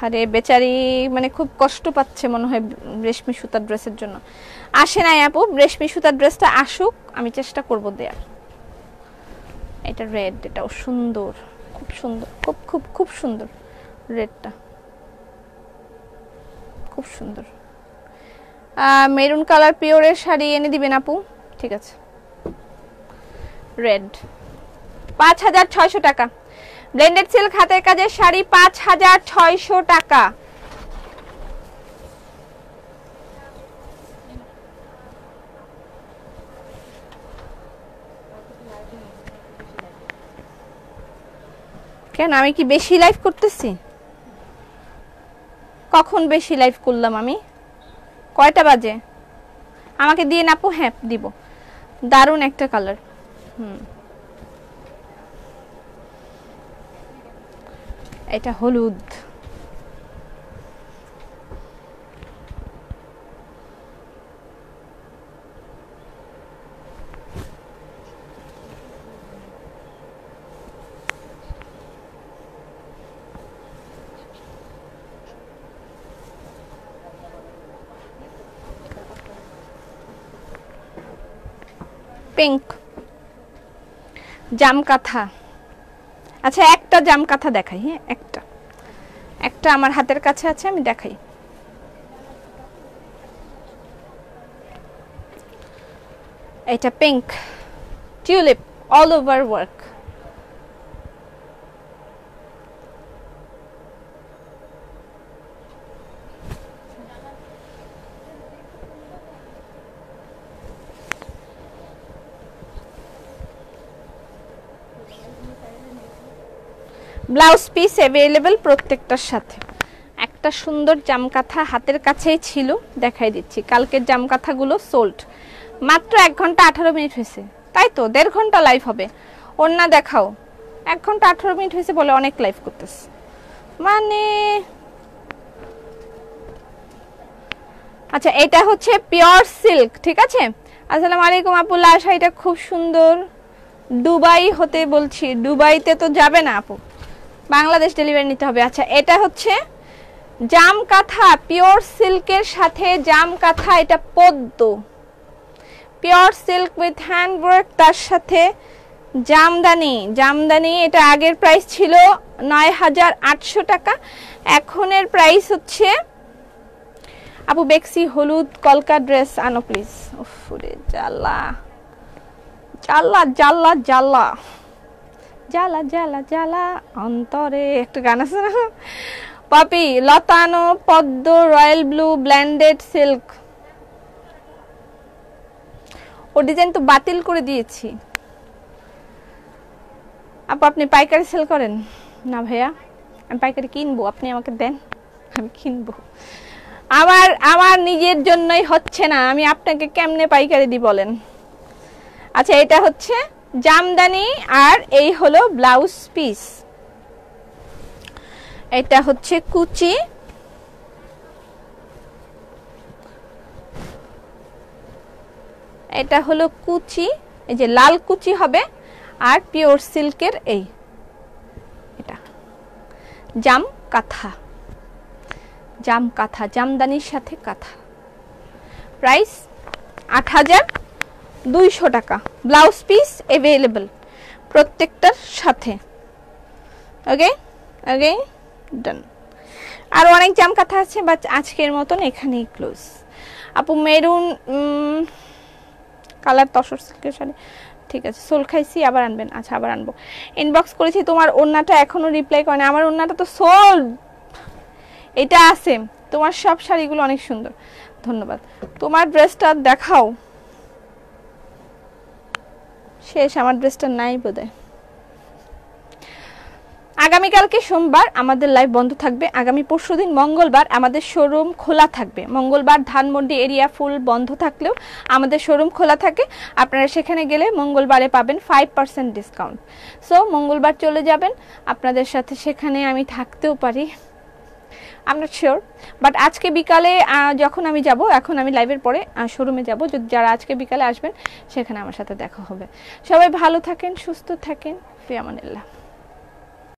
আরে বেচারি মানে খুব কষ্ট পাচ্ছে মনে হয় রেশমি সুতার ড্রেসের জন্য। আসে নাই আপু, রেশমি সুতার ড্রেসটা আসুক, আমি চেষ্টা করব দেয়ার। এটা রেড, এটাও সুন্দর, খুব সুন্দর, খুব খুব খুব সুন্দর। রেডটা খুব সুন্দর। মেরুন কালার পিওরের শাড়ি এনে দিবেন আপু, ঠিক আছে? রেড 5600 টাকা। ব্লেন্ডেড সিল্ক হাতের কাজের শাড়ি 5600 টাকা। কেন, আমি কি বেশি লাইভ করতেছি? কখন বেশি লাইভ করলাম আমি? কয়টা বাজে? আমাকে দিয়ে না আপু? হ্যাঁ দিব। দারুণ একটা কালার। এটা হলুদ, পিঙ্ক, জামকাথা, আচ্ছা একটা জাম কাঁথা দেখাই, হ্যাঁ একটা আমার হাতের কাছে আছে, আমি দেখাই। এটা pink tulip all over work. Blouse piece available প্রত্যেকটার সাথে। একটা সুন্দর জামকাঁথা হাতের কাছেই ছিল, দেখাই দিচ্ছি। কালকের জামকাঁথাগুলো সোল্ড, মাত্র 1 ঘন্টা 18 মিনিট হয়েছে, তাই তো 1.5 ঘন্টা লাইভ হবে। ওন্না দেখাও, 1 ঘন্টা 18 মিনিট হয়েছে বলে অনেক লাইভ করতেছে মানে। আচ্ছা এটা হচ্ছে পিওর সিল্ক, ঠিক আছে। আসসালামু আলাইকুম আপুল্লাহ, শাড়িটা খুব সুন্দর। দুবাই হতে বলছি, দুবাইতে তো যাবে না আপু, বাংলাদেশ ডেলিভারি নিতে হবে। আচ্ছা এটা হচ্ছে জাম কাঁথা পিওর সিল্কের সাথে জাম কাঁথা, এটা পদ্ম pure silk with hand work, তার সাথে জামদানি। জামদানি এটা আগের প্রাইস ছিল ৯,৮০০ টাকা, এখনের প্রাইস হচ্ছে। আপু বেক্সি হলুদ কলকা ড্রেস আনো প্লিজ। উফরে জ্বালা জ্বালা জ্বালা জ্বালা জ্বালা জ্বালা জ্বালা অন্তরে, একটা গান আছে না পাপি। লতানো পদ্ম রয়্যাল ব্লু ব্লেন্ডেড সিল্ক, ও ডিজাইন তো বাতিল করে দিয়েছি। আপু আপনি পাইকারি সেল করেন? না ভাইয়া, আমি পাইকারি কিনবো, আপনি আমাকে দেন আমি কিনবো। আমার নিজের জন্যই হচ্ছে না, আমি আপনাকে কেমনে পাইকারি দিই বলেন। আচ্ছা এটা হচ্ছে জামদানি, আর এই হলো ব্লাউজ পিস। এটা হচ্ছে কুচি, এটা হলো কুচি, এই যে লাল কুচি হবে, আর পিওর সিল্কের এই এটা জাম কাঁথা। জাম কাঁথা জামদানির সাথে কাঁথা, প্রাইস ৮,২০০ টাকা। ব্লাউজ পিস অ্যাভেলেবল প্রত্যেকটার সাথে। ওকে ওকে ডান। আর অনেক জাম কাঁথা আছে, বাট আজকের মতন এখানেই ক্লোজ। আপু মেরুন কালার তসর সিল্কের শাড়ি, ঠিক আছে সোল খাইছি, আবার আনবেন। আচ্ছা আবার আনবো। ইনবক্স করেছি, তোমার ওন্নাটা এখনো রিপ্লাই করে না। আমার ওন্নাটা তো সোল্ড, এটা আছে। তোমার সব শাড়িগুলো অনেক সুন্দর, ধন্যবাদ। তোমার ড্রেসটা দেখাও। শেষ, আমার ড্রেসটা নাই বোধহয়। আগামীকালকে সোমবার আমাদের লাইভ বন্ধ থাকবে। আগামী পরশুদিন মঙ্গলবার আমাদের শোরুম খোলা থাকবে। মঙ্গলবার ধানমন্ডি এরিয়া ফুল বন্ধ থাকলেও আমাদের শোরুম খোলা থাকে। আপনারা সেখানে গেলে মঙ্গলবারে পাবেন 5% ডিসকাউন্ট। সো মঙ্গলবার চলে যাবেন, আপনাদের সাথে সেখানে আমি থাকতেও পারি, I am not sure. But আজকে বিকালে যখন আমি যাব, এখন আমি লাইভের পরে শোরুমে যাব, যারা আজকে বিকালে আসবেন সেখানে আমার সাথে দেখা হবে। সবাই ভালো থাকেন, সুস্থ থাকেন, ফি আমানিল্লাহ।